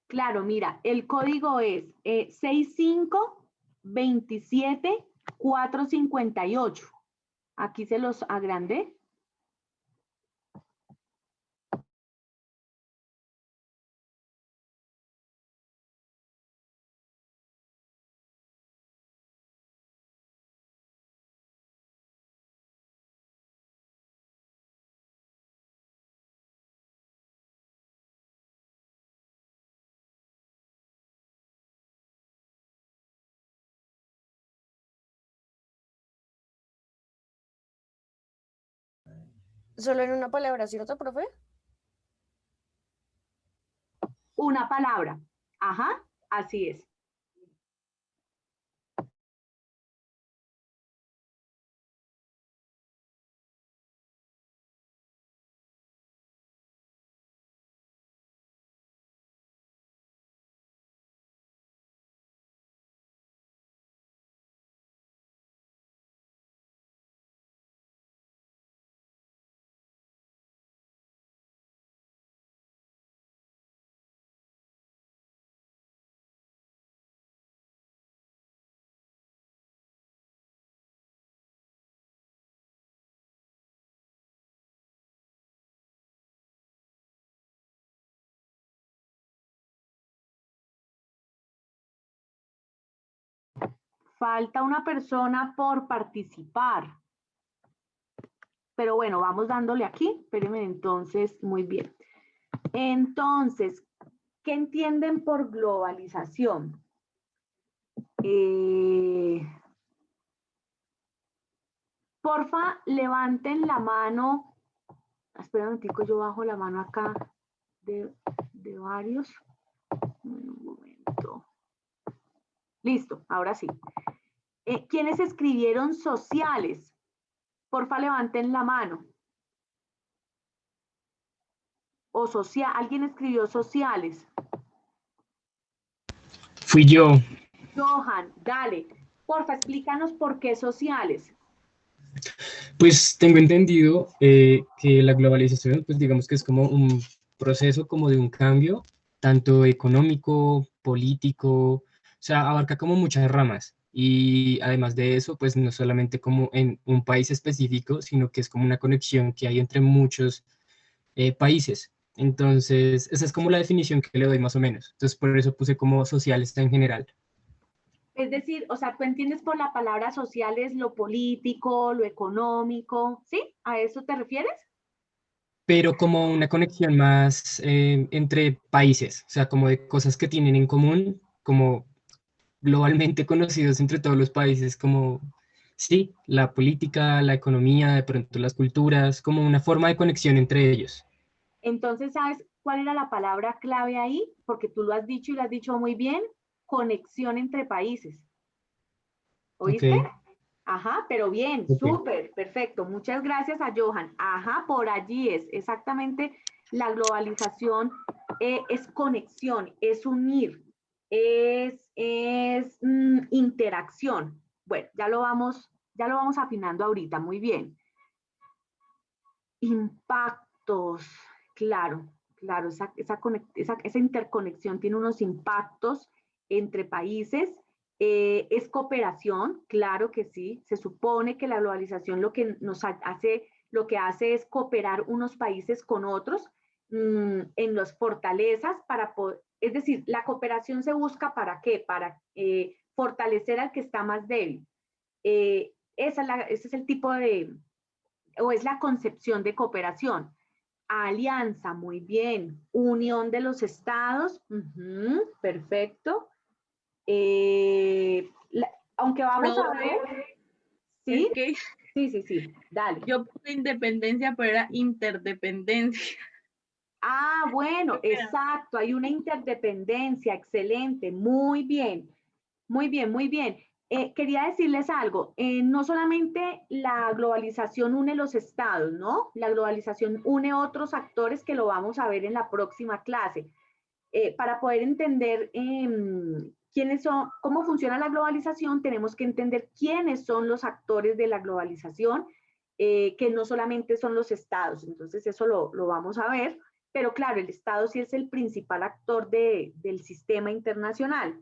Claro, mira, el código es 6527458. Aquí se los agrandé. Solo en una palabra, ¿cierto, profe? Una palabra. Ajá, así es. Falta una persona por participar. Pero bueno, vamos dándole aquí. Espérenme entonces, muy bien. Entonces, ¿qué entienden por globalización? Porfa, levanten la mano. Espera un momentico, yo bajo la mano acá de varios. Un momento. Listo, ahora sí. ¿Quiénes escribieron sociales? Porfa, levanten la mano. O social, ¿alguien escribió sociales? Fui yo. Johan, dale. Porfa, explícanos por qué sociales. Pues tengo entendido que la globalización, pues digamos que es como un proceso como de un cambio, tanto económico, político, o sea, abarca como muchas ramas. Y además de eso, pues no solamente como en un país específico, sino que es como una conexión que hay entre muchos países. Entonces, esa es como la definición que le doy más o menos. Entonces, por eso puse como sociales en general. Es decir, o sea, tú entiendes por la palabra sociales lo político, lo económico, ¿sí? ¿A eso te refieres? Pero como una conexión más entre países, o sea, como de cosas que tienen en común, como globalmente conocidos entre todos los países, como sí, la política, la economía, de pronto las culturas, como una forma de conexión entre ellos. Entonces, ¿sabes cuál era la palabra clave ahí? Porque tú lo has dicho y lo has dicho muy bien, conexión entre países. Ok, ¿Oíste? Ajá, pero bien, ok. súper, perfecto. Muchas gracias a Johan. Ajá, por allí es exactamente la globalización, es conexión, es unir, es interacción. Bueno, ya lo vamos afinando ahorita, muy bien. Impactos, claro, claro, esa interconexión tiene unos impactos entre países. Es cooperación, claro que sí. Se supone que la globalización lo que lo que hace es cooperar unos países con otros en las fortalezas para poder, es decir, la cooperación se busca ¿para qué? Para fortalecer al que está más débil. Ese es el tipo de, o es la concepción de cooperación. Alianza, muy bien. Unión de los estados, perfecto. Aunque vamos a ver, ¿sí? Es que Sí, dale. yo puse independencia, pero era interdependencia. Ah, bueno, Qué pena. exacto, hay una interdependencia, excelente, muy bien, muy bien, muy bien. Quería decirles algo, no solamente la globalización une los estados, ¿no? La globalización une otros actores que lo vamos a ver en la próxima clase. Para poder entender quiénes son, cómo funciona la globalización, tenemos que entender quiénes son los actores de la globalización, que no solamente son los estados. Entonces, eso lo vamos a ver. Pero claro, el Estado sí es el principal actor del sistema internacional.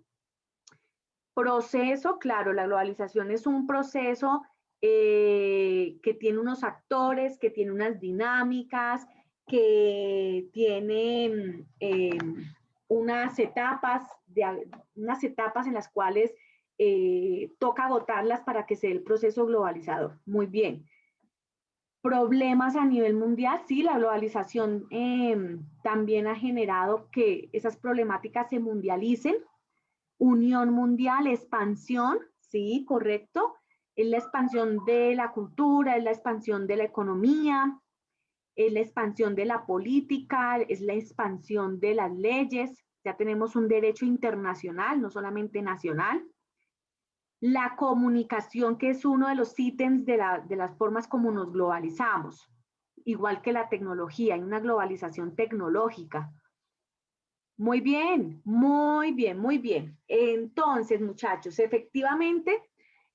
Proceso, claro, la globalización es un proceso que tiene unos actores, que tiene unas dinámicas, que tiene unas unas etapas en las cuales toca agotarlas para que se dé el proceso globalizador. Muy bien. Problemas a nivel mundial, sí, la globalización también ha generado que esas problemáticas se mundialicen. Unión mundial, expansión, sí, correcto. Es la expansión de la cultura, es la expansión de la economía, es la expansión de la política, es la expansión de las leyes. Ya tenemos un derecho internacional, no solamente nacional. La comunicación, que es uno de los ítems de las formas como nos globalizamos, igual que la tecnología, hay una globalización tecnológica. Muy bien, muy bien, muy bien. Entonces, muchachos, efectivamente,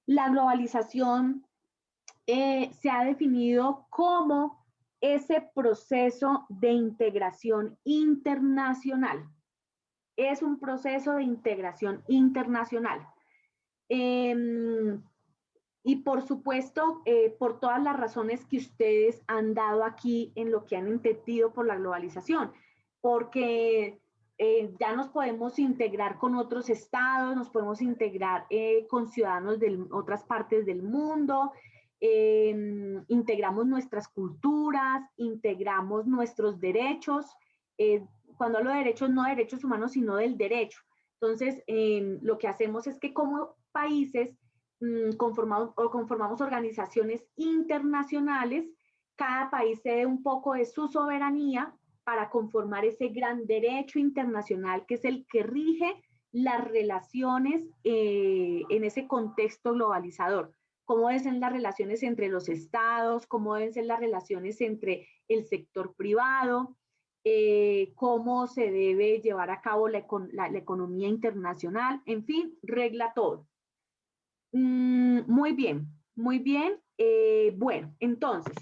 la globalización se ha definido como ese proceso de integración internacional. Es un proceso de integración internacional. Y por supuesto, por todas las razones que ustedes han dado aquí en lo que han entendido por la globalización, porque ya nos podemos integrar con otros estados, nos podemos integrar con ciudadanos de otras partes del mundo, integramos nuestras culturas, integramos nuestros derechos. Cuando hablo de derechos, no de derechos humanos, sino del derecho. Entonces, lo que hacemos es que como países conformamos organizaciones internacionales, cada país cede un poco de su soberanía para conformar ese gran derecho internacional que es el que rige las relaciones en ese contexto globalizador. Cómo deben ser las relaciones entre los estados, cómo deben ser las relaciones entre el sector privado, cómo se debe llevar a cabo la economía internacional, en fin, regla todo. Muy bien, muy bien. Bueno, entonces,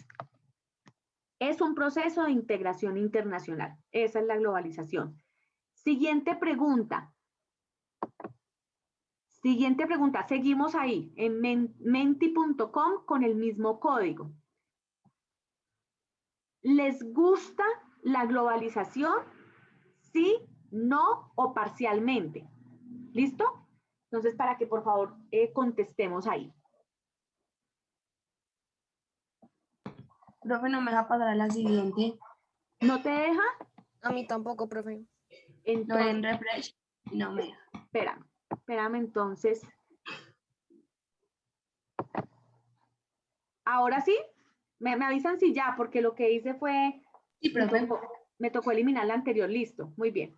es un proceso de integración internacional. Esa es la globalización. Siguiente pregunta. Siguiente pregunta. Seguimos ahí en menti.com con el mismo código. ¿Les gusta la globalización? ¿Sí, no o parcialmente? ¿Listo? Entonces, para que por favor contestemos ahí. Profe, no me deja pasar a la siguiente. ¿No te deja? A mí tampoco, profe. Lo en refresh y no me deja. Espérame entonces. Ahora sí, me avisan si ya, porque lo que hice fue, Sí, profe. me tocó eliminar la anterior, listo, muy bien.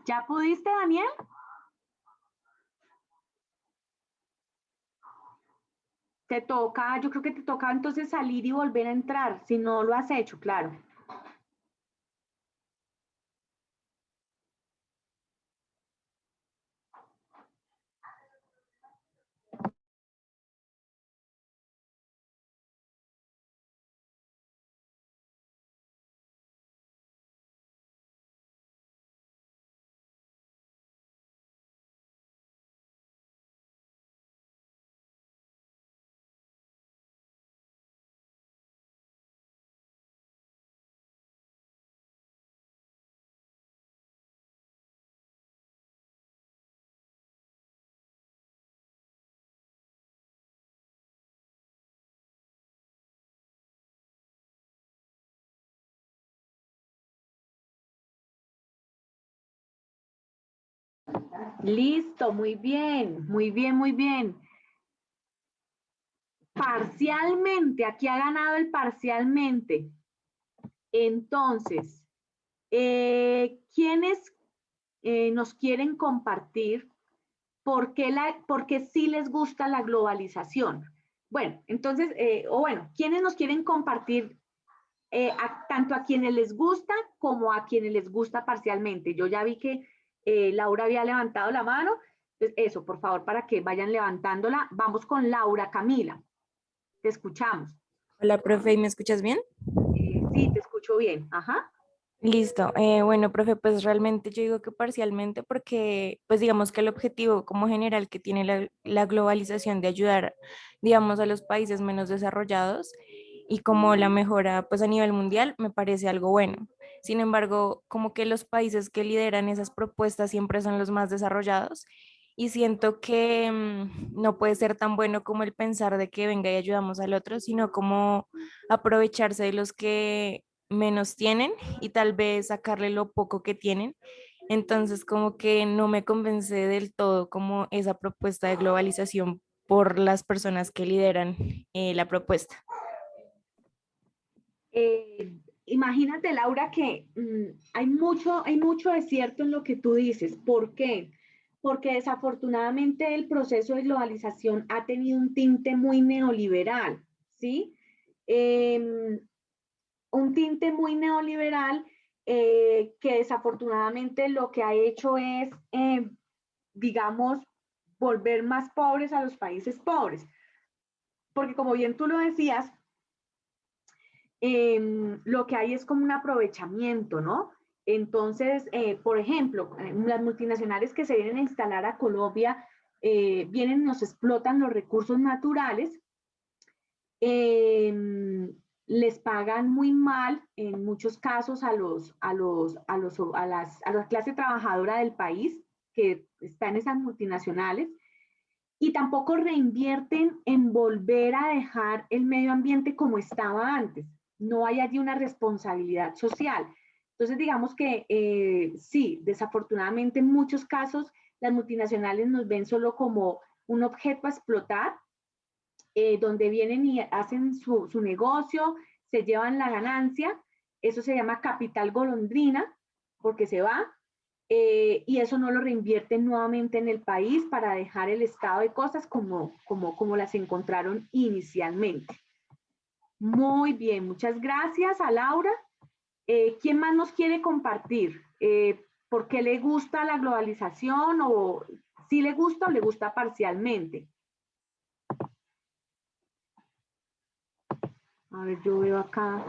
¿Ya pudiste, Daniel? Te toca, yo creo que te toca entonces salir y volver a entrar, si no lo has hecho, claro. Listo, muy bien, muy bien, muy bien. Parcialmente, aquí ha ganado el parcialmente. Entonces, ¿quiénes nos quieren compartir por qué sí les gusta la globalización? Bueno, entonces, ¿quiénes nos quieren compartir tanto a quienes les gusta como a quienes les gusta parcialmente? Yo ya vi que Laura había levantado la mano, entonces eso, por favor, para que vayan levantándola. Vamos con Laura Camila, te escuchamos. Hola, profe, ¿y me escuchas bien? Sí, te escucho bien, ajá. Listo. Bueno, profe, pues realmente yo digo que parcialmente porque, pues digamos que el objetivo como general que tiene la globalización de ayudar, digamos, a los países menos desarrollados y como la mejora, pues a nivel mundial, me parece algo bueno. Sin embargo, como que los países que lideran esas propuestas siempre son los más desarrollados y siento que no puede ser tan bueno como el pensar de que venga y ayudamos al otro, sino como aprovecharse de los que menos tienen y tal vez sacarle lo poco que tienen. Entonces, como que no me convence del todo como esa propuesta de globalización por las personas que lideran la propuesta. Imagínate, Laura, que hay mucho de cierto en lo que tú dices. ¿Por qué? Porque desafortunadamente el proceso de globalización ha tenido un tinte muy neoliberal, ¿sí? Un tinte muy neoliberal que desafortunadamente lo que ha hecho es, digamos, volver más pobres a los países pobres. Porque como bien tú lo decías, lo que hay es como un aprovechamiento, ¿no? Entonces, por ejemplo, las multinacionales que se vienen a instalar a Colombia vienen y nos explotan los recursos naturales, les pagan muy mal en muchos casos a la clase trabajadora del país que está en esas multinacionales y tampoco reinvierten en volver a dejar el medio ambiente como estaba antes. No hay allí una responsabilidad social. Entonces, digamos que sí, desafortunadamente en muchos casos las multinacionales nos ven solo como un objeto a explotar, donde vienen y hacen su negocio, se llevan la ganancia, eso se llama capital golondrina, porque se va, y eso no lo reinvierten nuevamente en el país para dejar el estado de cosas como las encontraron inicialmente. Muy bien, muchas gracias a Laura. ¿Quién más nos quiere compartir? ¿Por qué le gusta la globalización o si le gusta o le gusta parcialmente? A ver, yo veo acá.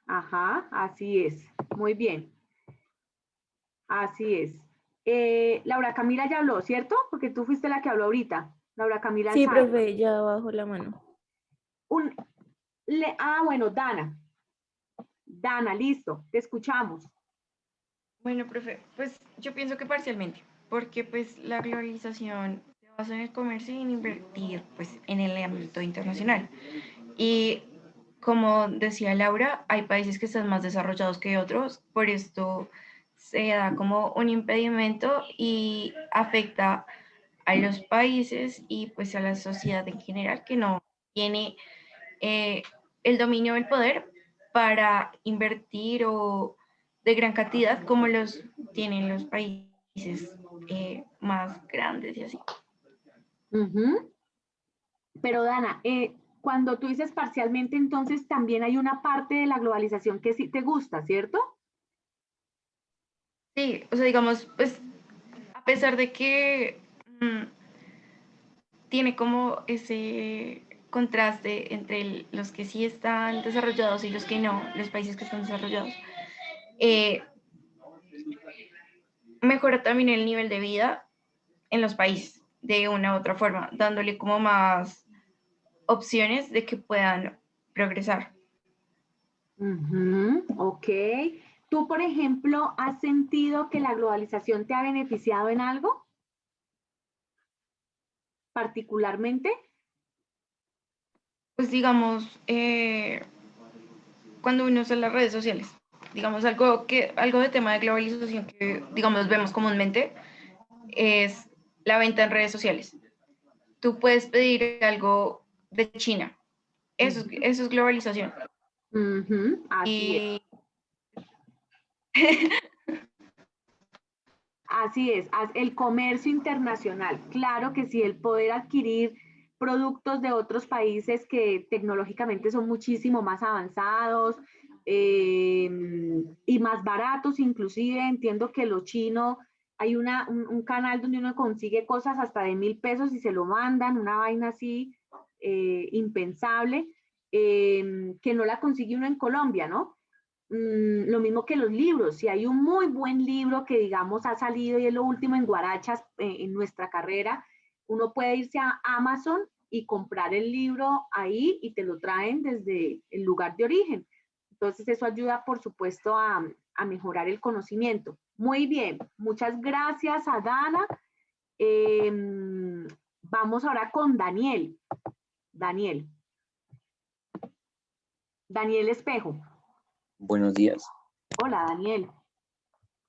Ajá, así es. Muy bien. Así es. Laura Camila ya habló, ¿cierto? Porque tú fuiste la que habló ahorita. Laura Camila Sí, Alzate. profe, ya bajo la mano. Bueno, Dana. Dana, listo, te escuchamos. Bueno, profe, pues yo pienso que parcialmente, porque pues la globalización se basa en el comercio y en invertir pues en el ámbito internacional. Y como decía Laura, hay países que están más desarrollados que otros, por esto se da como un impedimento y afecta a los países y pues a la sociedad en general que no tiene el dominio del poder para invertir o de gran cantidad como los tienen los países más grandes y así. Ujú. Pero Dana, cuando tú dices parcialmente, entonces también hay una parte de la globalización que sí te gusta, ¿cierto? Sí, o sea, digamos, pues a pesar de que tiene como ese contraste entre los que sí están desarrollados y los que no, los países que están desarrollados, mejora también el nivel de vida en los países de una u otra forma, dándole como más opciones de que puedan progresar. Ok. ¿Tú, por ejemplo, has sentido que la globalización te ha beneficiado en algo particularmente? Pues digamos, cuando uno usa las redes sociales, digamos algo de tema de globalización que digamos vemos comúnmente es la venta en redes sociales. Tú puedes pedir algo de China, eso es globalización. Así es. Así es, el comercio internacional. Claro que sí, el poder adquirir productos de otros países que tecnológicamente son muchísimo más avanzados y más baratos, inclusive entiendo que lo chino, hay un canal donde uno consigue cosas hasta de 1.000 pesos y se lo mandan, una vaina así impensable, que no la consigue uno en Colombia, ¿no? Lo mismo que los libros, si hay un muy buen libro que digamos ha salido y es lo último en Guarachas en nuestra carrera, uno puede irse a Amazon y comprar el libro ahí y te lo traen desde el lugar de origen. Entonces eso ayuda por supuesto a mejorar el conocimiento. Muy bien, muchas gracias a Dana. Vamos ahora con Daniel. Daniel Espejo. Buenos días. Hola, Daniel.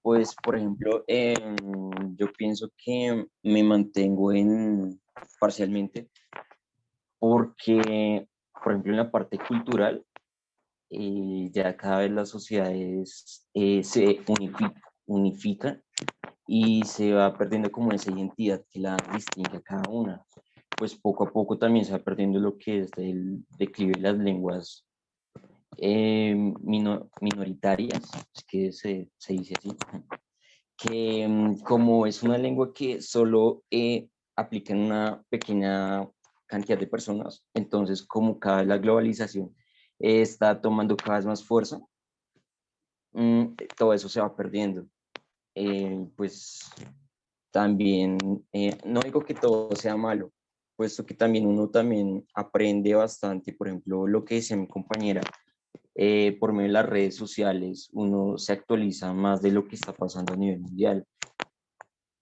Pues, por ejemplo, yo pienso que me mantengo parcialmente porque, por ejemplo, en la parte cultural, ya cada vez las sociedades se unifican y se va perdiendo como esa identidad que la distingue a cada una. Pues poco a poco también se va perdiendo lo que es el declive de las lenguas minoritarias, es que se dice así, que como es una lengua que solo aplica en una pequeña cantidad de personas, entonces como cada vez la globalización está tomando cada vez más fuerza, todo eso se va perdiendo. Pues también, no digo que todo sea malo, puesto que también uno también aprende bastante, por ejemplo, lo que decía mi compañera, por medio de las redes sociales uno se actualiza más de lo que está pasando a nivel mundial,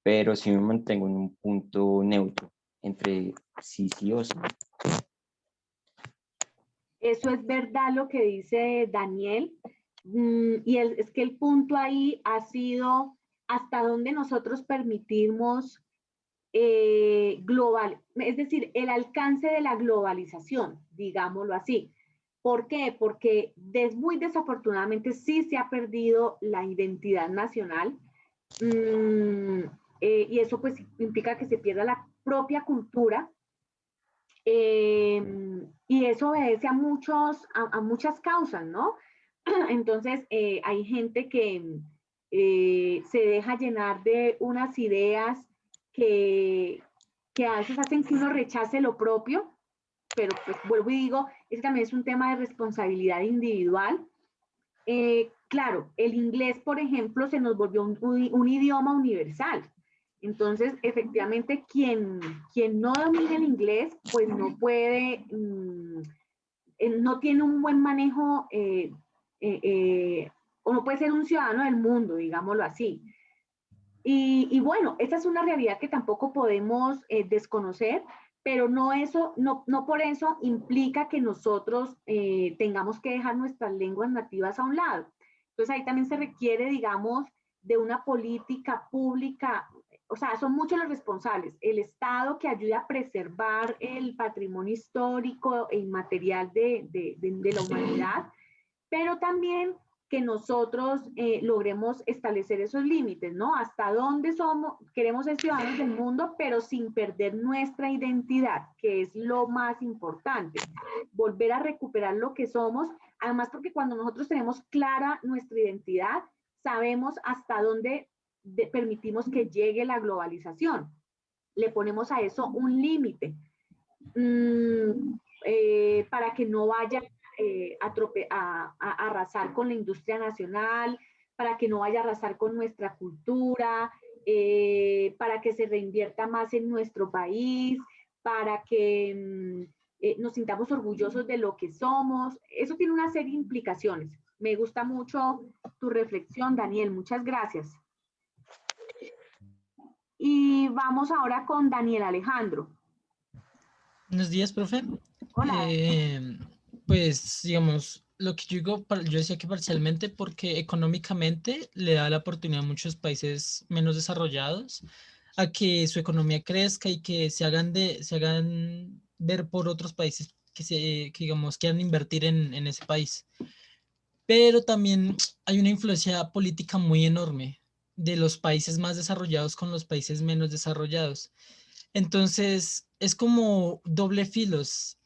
pero sí me mantengo en un punto neutro entre sí o sí. Eso es verdad lo que dice Daniel, y es que el punto ahí ha sido hasta dónde nosotros permitimos es decir, el alcance de la globalización, digámoslo así. ¿Por qué? Porque muy desafortunadamente sí se ha perdido la identidad nacional y eso pues implica que se pierda la propia cultura y eso obedece a muchas causas, ¿no? Entonces hay gente que se deja llenar de unas ideas que a veces hacen que uno rechace lo propio, pero pues vuelvo y digo, ese también es un tema de responsabilidad individual. Claro, el inglés, por ejemplo, se nos volvió un idioma universal. Entonces, efectivamente, quien no domina el inglés, pues no puede no tiene un buen manejo o no puede ser un ciudadano del mundo, digámoslo así. Y bueno, esa es una realidad que tampoco podemos desconocer, pero no por eso implica que nosotros tengamos que dejar nuestras lenguas nativas a un lado. Entonces ahí también se requiere, digamos, de una política pública, o sea, son muchos los responsables. El Estado que ayude a preservar el patrimonio histórico e inmaterial de la humanidad, pero también que nosotros logremos establecer esos límites, ¿no? Hasta dónde queremos ser ciudadanos del mundo, pero sin perder nuestra identidad, que es lo más importante. Volver a recuperar lo que somos, además porque cuando nosotros tenemos clara nuestra identidad, sabemos hasta dónde permitimos que llegue la globalización. Le ponemos a eso un límite para que no vaya a arrasar con la industria nacional, para que no vaya a arrasar con nuestra cultura, para que se reinvierta más en nuestro país, para que nos sintamos orgullosos de lo que somos. Eso tiene una serie de implicaciones. Me gusta mucho tu reflexión, Daniel. Muchas gracias. Y vamos ahora con Daniel Alejandro. Buenos días, profe. Hola. Pues, digamos, lo que yo digo, yo decía que parcialmente porque económicamente le da la oportunidad a muchos países menos desarrollados a que su economía crezca y que se hagan ver por otros países que digamos, quieran invertir en ese país. Pero también hay una influencia política muy enorme de los países más desarrollados con los países menos desarrollados. Entonces, es como doble filos.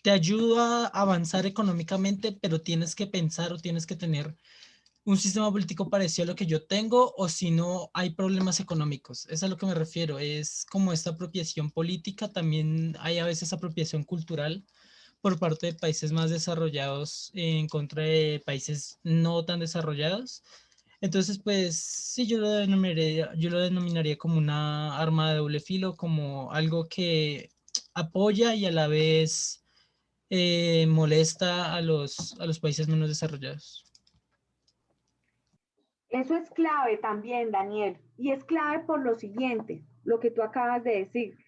Te ayuda a avanzar económicamente, pero tienes que pensar o tienes que tener un sistema político parecido a lo que yo tengo, o si no, hay problemas económicos. Es a lo que me refiero. Es como esta apropiación política, también hay a veces apropiación cultural por parte de países más desarrollados en contra de países no tan desarrollados. Entonces, pues sí, yo lo denominaría como una arma de doble filo, como algo que apoya y a la vez molesta a los países menos desarrollados. Eso es clave también, Daniel, y es clave por lo siguiente, lo que tú acabas de decir.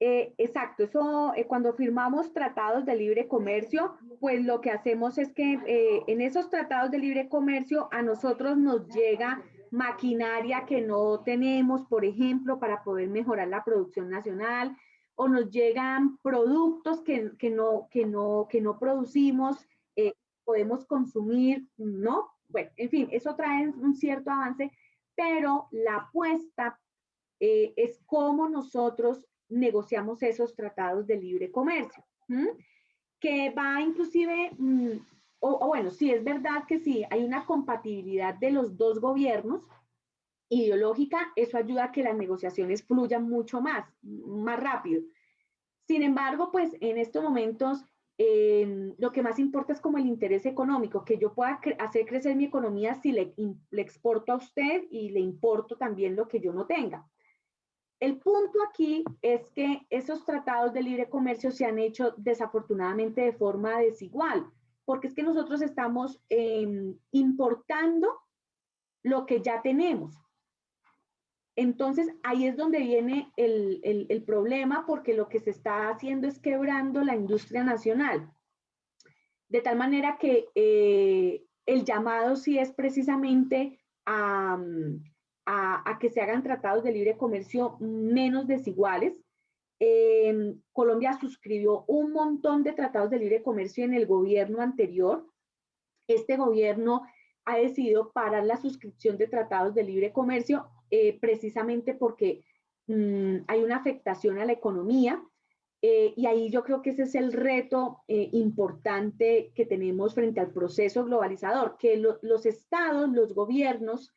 Exacto, eso cuando firmamos tratados de libre comercio, pues lo que hacemos es que en esos tratados de libre comercio a nosotros nos llega maquinaria que no tenemos, por ejemplo, para poder mejorar la producción nacional, o nos llegan productos que no producimos, podemos consumir, ¿no? Bueno, en fin, eso trae un cierto avance, pero la apuesta es cómo nosotros negociamos esos tratados de libre comercio, que va inclusive, o bueno, sí, es verdad que sí, hay una compatibilidad de los dos gobiernos ideológica, eso ayuda a que las negociaciones fluyan mucho más rápido. Sin embargo, pues en estos momentos lo que más importa es como el interés económico, que yo pueda hacer crecer mi economía si le exporto a usted y le importo también lo que yo no tenga. El punto aquí es que esos tratados de libre comercio se han hecho desafortunadamente de forma desigual, porque es que nosotros estamos importando lo que ya tenemos. Entonces, ahí es donde viene el problema, porque lo que se está haciendo es quebrando la industria nacional. De tal manera que el llamado sí es precisamente a que se hagan tratados de libre comercio menos desiguales. Colombia suscribió un montón de tratados de libre comercio en el gobierno anterior. Este gobierno ha decidido parar la suscripción de tratados de libre comercio precisamente porque hay una afectación a la economía. Y ahí yo creo que ese es el reto importante que tenemos frente al proceso globalizador, que los estados, los gobiernos,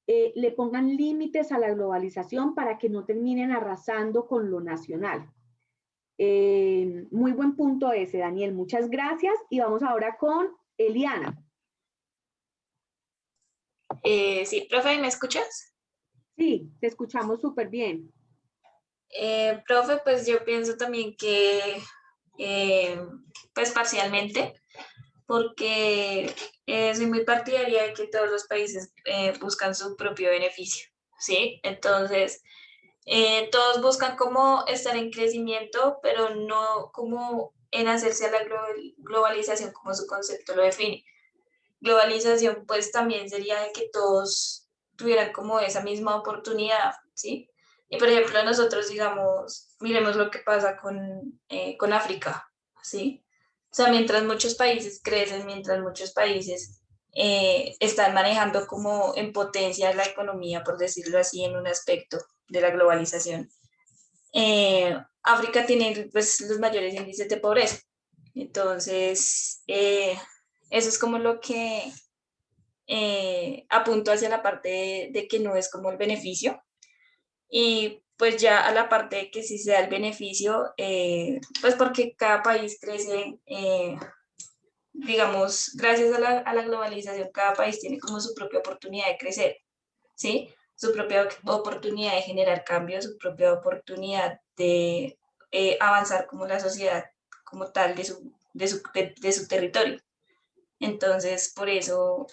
le pongan límites a la globalización para que no terminen arrasando con lo nacional. Muy buen punto ese, Daniel. Muchas gracias. Y vamos ahora con Eliana. Sí, profe, ¿me escuchas? Sí, te escuchamos súper bien. Profe, pues yo pienso también que, pues parcialmente, porque soy muy partidaria de que todos los países buscan su propio beneficio, ¿sí? Entonces, todos buscan como estar en crecimiento, pero no como en hacerse a la globalización como su concepto lo define. Globalización pues también sería de que todos tuvieran como esa misma oportunidad, ¿sí? Y por ejemplo nosotros digamos, miremos lo que pasa con África, ¿sí? O sea, mientras muchos países crecen, mientras muchos países están manejando como en potencia la economía, por decirlo así, en un aspecto de la globalización, África tiene pues los mayores índices de pobreza. Entonces, eso es como lo que apunto hacia la parte de que no es como el beneficio. Y pues ya a la parte de que sí sea el beneficio, pues porque cada país crece, digamos, gracias a la globalización, cada país tiene como su propia oportunidad de crecer, ¿sí? Su propia oportunidad de generar cambios, su propia oportunidad de avanzar como la sociedad como tal de su territorio. Entonces, por eso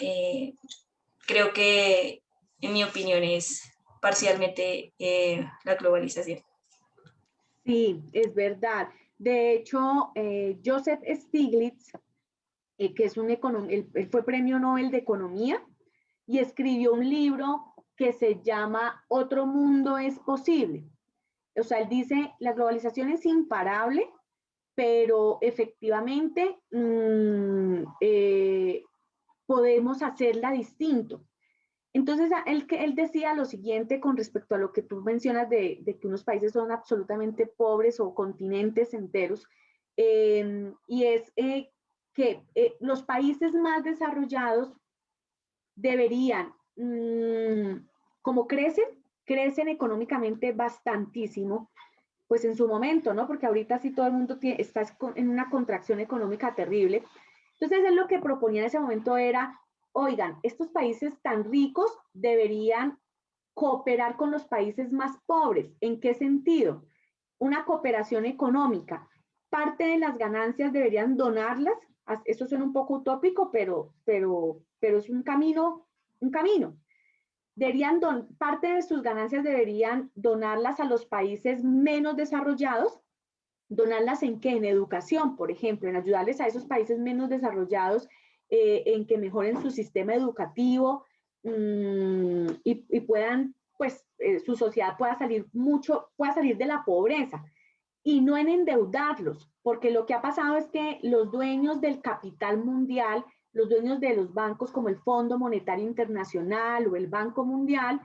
creo que, en mi opinión, es parcialmente la globalización. Sí, es verdad. De hecho, Joseph Stiglitz, que es él fue premio Nobel de Economía y escribió un libro que se llama Otro mundo es posible. O sea, él dice, la globalización es imparable, pero efectivamente podemos hacerla distinto. Entonces, él decía lo siguiente con respecto a lo que tú mencionas de que unos países son absolutamente pobres o continentes enteros, y es que los países más desarrollados deberían, como crecen económicamente bastantísimo, pues en su momento, ¿no? Porque ahorita sí todo el mundo está en una contracción económica terrible. Entonces, él lo que proponía en ese momento era, oigan, estos países tan ricos deberían cooperar con los países más pobres. ¿En qué sentido? Una cooperación económica. Parte de las ganancias deberían donarlas. Eso suena un poco utópico, pero es un camino. Parte de sus ganancias deberían donarlas a los países menos desarrollados. ¿Donarlas en qué? En educación, por ejemplo, en ayudarles a esos países menos desarrollados en que mejoren su sistema educativo y puedan, pues, su sociedad pueda salir de la pobreza y no en endeudarlos, porque lo que ha pasado es que los dueños del capital mundial, los dueños de los bancos como el Fondo Monetario Internacional o el Banco Mundial,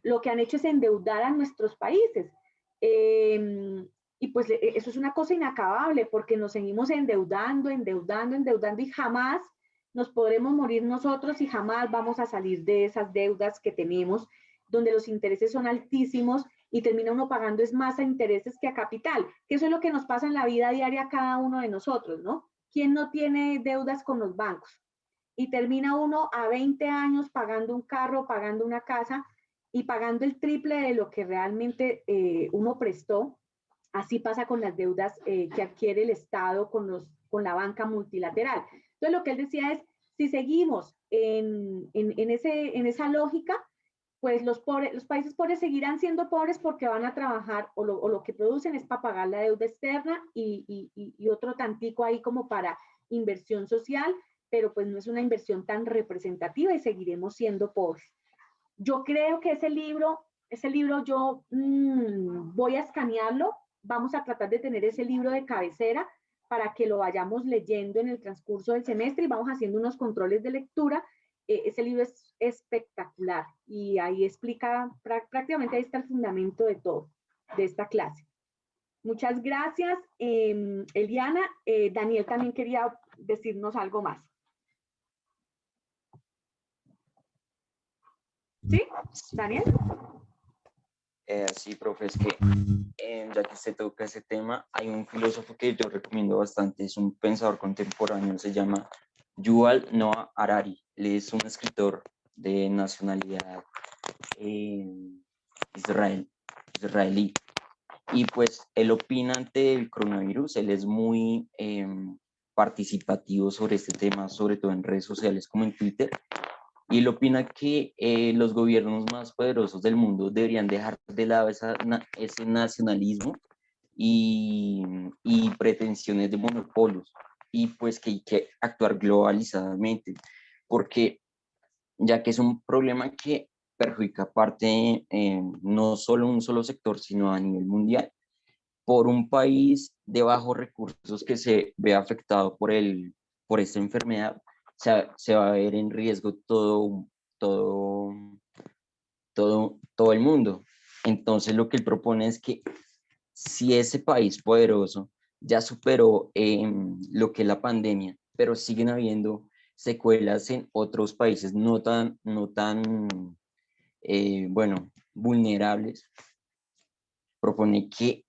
lo que han hecho es endeudar a nuestros países. Y pues eso es una cosa inacabable porque nos seguimos endeudando y jamás nos podremos morir nosotros y jamás vamos a salir de esas deudas que tenemos, donde los intereses son altísimos y termina uno pagando es más a intereses que a capital, que eso es lo que nos pasa en la vida diaria a cada uno de nosotros, ¿no? ¿Quién no tiene deudas con los bancos? Y termina uno a 20 años pagando un carro, pagando una casa y pagando el triple de lo que realmente uno prestó. Así pasa con las deudas que adquiere el Estado con la banca multilateral. Entonces, lo que él decía es, si seguimos en esa lógica, pues los países pobres seguirán siendo pobres porque van a trabajar o lo que producen es para pagar la deuda externa y otro tantico ahí como para inversión social, pero pues no es una inversión tan representativa y seguiremos siendo pobres. Yo creo que ese libro yo voy a escanearlo. Vamos a tratar de tener ese libro de cabecera para que lo vayamos leyendo en el transcurso del semestre y vamos haciendo unos controles de lectura. Ese libro es espectacular y ahí explica, prácticamente ahí está el fundamento de todo, de esta clase. Muchas gracias, Eliana. Daniel también quería decirnos algo más. ¿Sí? ¿Daniel? Sí, profe, es que ya que usted toca ese tema, hay un filósofo que yo recomiendo bastante, es un pensador contemporáneo, se llama Yuval Noah Harari. Él es un escritor de nacionalidad Israel. israelí. Y pues él opina ante el coronavirus, él es muy participativo sobre este tema, sobre todo en redes sociales como en Twitter, y él opina que los gobiernos más poderosos del mundo deberían dejar de lado ese nacionalismo y pretensiones de monopolios, y pues que hay que actuar globalizadamente, porque ya que es un problema que perjudica aparte no solo un solo sector, sino a nivel mundial. Por un país de bajos recursos que se ve afectado por esta enfermedad, se va a ver en riesgo todo el mundo. Entonces lo que él propone es que si ese país poderoso ya superó lo que es la pandemia, pero siguen habiendo secuelas en otros países no tan bueno, vulnerables, propone que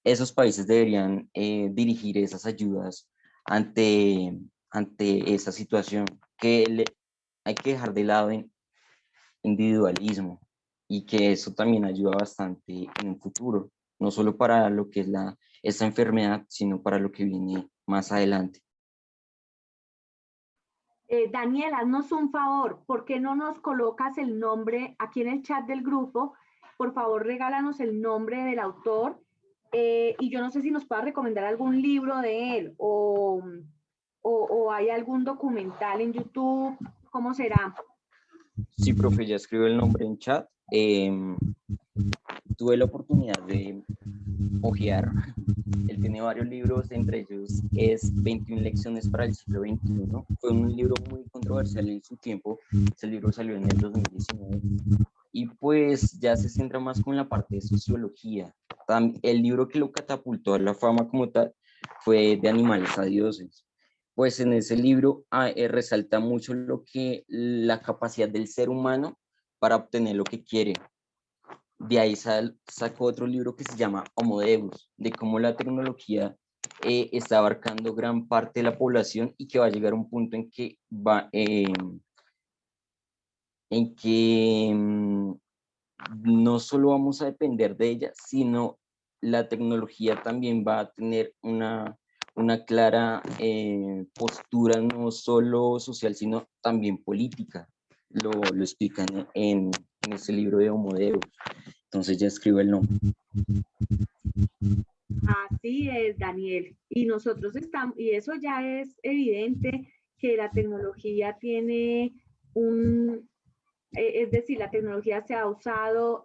esos países deberían dirigir esas ayudas ante esa situación, hay que dejar de lado el individualismo, y que eso también ayuda bastante en un futuro, no solo para lo que es esta enfermedad, sino para lo que viene más adelante. Daniel, haznos un favor, ¿por qué no nos colocas el nombre aquí en el chat del grupo? Por favor, regálanos el nombre del autor, y yo no sé si nos puedas recomendar algún libro de él o hay algún documental en YouTube, ¿cómo será? Sí, profe, ya escribió el nombre en chat. Tuve la oportunidad de hojear. Él tiene varios libros, entre ellos es 21 lecciones para el siglo XXI. Fue un libro muy controversial en su tiempo. Ese libro salió en el 2019. Y pues ya se centra más con la parte de sociología. El libro que lo catapultó a la fama como tal fue De animales a dioses. Pues en ese libro resalta mucho la capacidad del ser humano para obtener lo que quiere. De ahí sacó otro libro que se llama Homo Deus, de cómo la tecnología está abarcando gran parte de la población y que va a llegar a un punto en que no solo vamos a depender de ella, sino la tecnología también va a tener una clara postura no solo social, sino también política. Lo explican en ese libro de Homo Deus. Entonces ya escribo el nombre. Así es, Daniel. Y nosotros estamos, y eso ya es evidente, que la tecnología tiene es decir, la tecnología se ha usado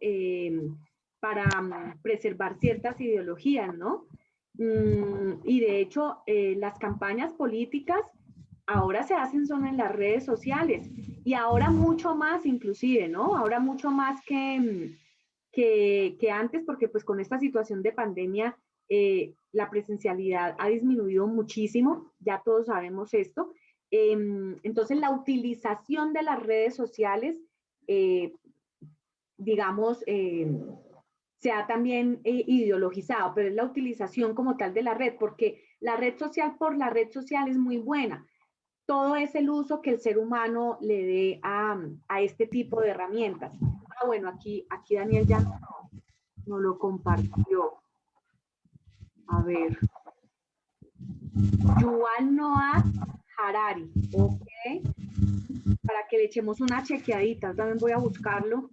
para preservar ciertas ideologías, ¿no? Y de hecho, las campañas políticas ahora se hacen son en las redes sociales, y ahora mucho más inclusive, ¿no? Ahora mucho más que antes, porque pues con esta situación de pandemia la presencialidad ha disminuido muchísimo, ya todos sabemos esto. Entonces la utilización de las redes sociales, digamos, se ha también ideologizado, pero es la utilización como tal de la red, porque la red social por la red social es muy buena. Todo es el uso que el ser humano le dé a este tipo de herramientas. Bueno, aquí Daniel ya no lo compartió. A ver. Yuval Noah Harari, ok. Para que le echemos una chequeadita, también voy a buscarlo.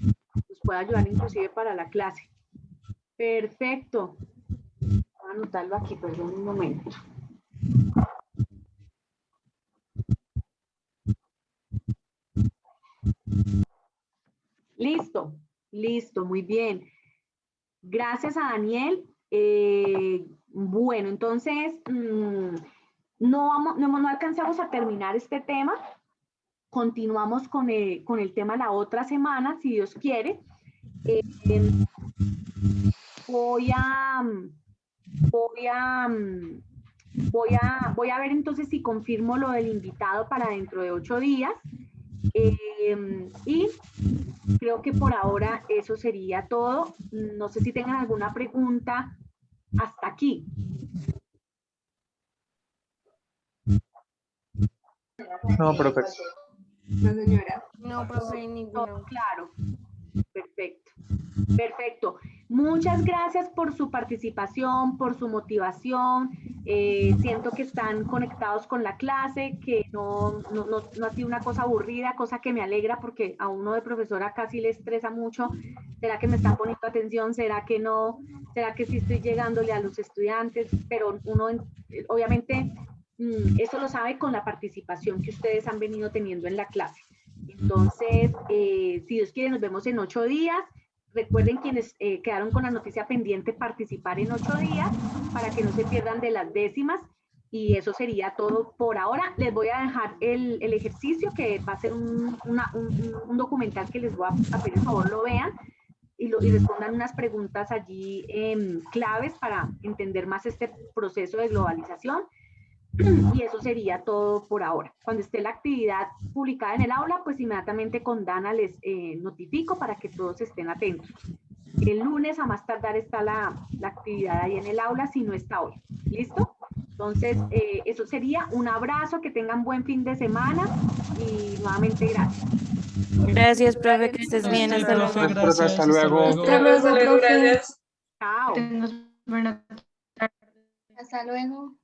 Nos puede ayudar inclusive para la clase. Perfecto. Voy a anotarlo aquí, perdón un momento. Listo, listo, muy bien. Gracias a Daniel. Bueno, entonces no alcanzamos a terminar este tema. Continuamos con el tema la otra semana, si Dios quiere. Voy a ver entonces si confirmo lo del invitado para dentro de 8 días. Y creo que por ahora eso sería todo. No sé si tengan alguna pregunta hasta aquí. No, profe. No, señora. No, profe, ninguno. Claro. Perfecto. Perfecto. Muchas gracias por su participación, por su motivación. Siento que están conectados con la clase, que no ha sido una cosa aburrida, cosa que me alegra porque a uno de profesora casi le estresa mucho. ¿Será que me están poniendo atención? ¿Será que no? ¿Será que sí estoy llegándole a los estudiantes? Pero uno, obviamente, eso lo sabe con la participación que ustedes han venido teniendo en la clase. Entonces, si Dios quiere, nos vemos en 8 días. Recuerden quienes quedaron con la noticia pendiente participar en 8 días para que no se pierdan de las décimas, y eso sería todo por ahora. Les voy a dejar el ejercicio, que va a ser un documental que les voy a pedir, por favor lo vean y respondan unas preguntas allí claves para entender más este proceso de globalización. Y eso sería todo por ahora. Cuando esté la actividad publicada en el aula, pues inmediatamente con Dana les notifico para que todos estén atentos. El lunes a más tardar está la actividad ahí en el aula, si no está hoy. ¿Listo? Entonces, eso sería. Un abrazo, que tengan buen fin de semana y nuevamente gracias. Gracias, profe, que estés bien. Hasta luego. Profe, hasta luego. Hasta luego, profe. Gracias. Chao. Buenas tardes. Hasta luego.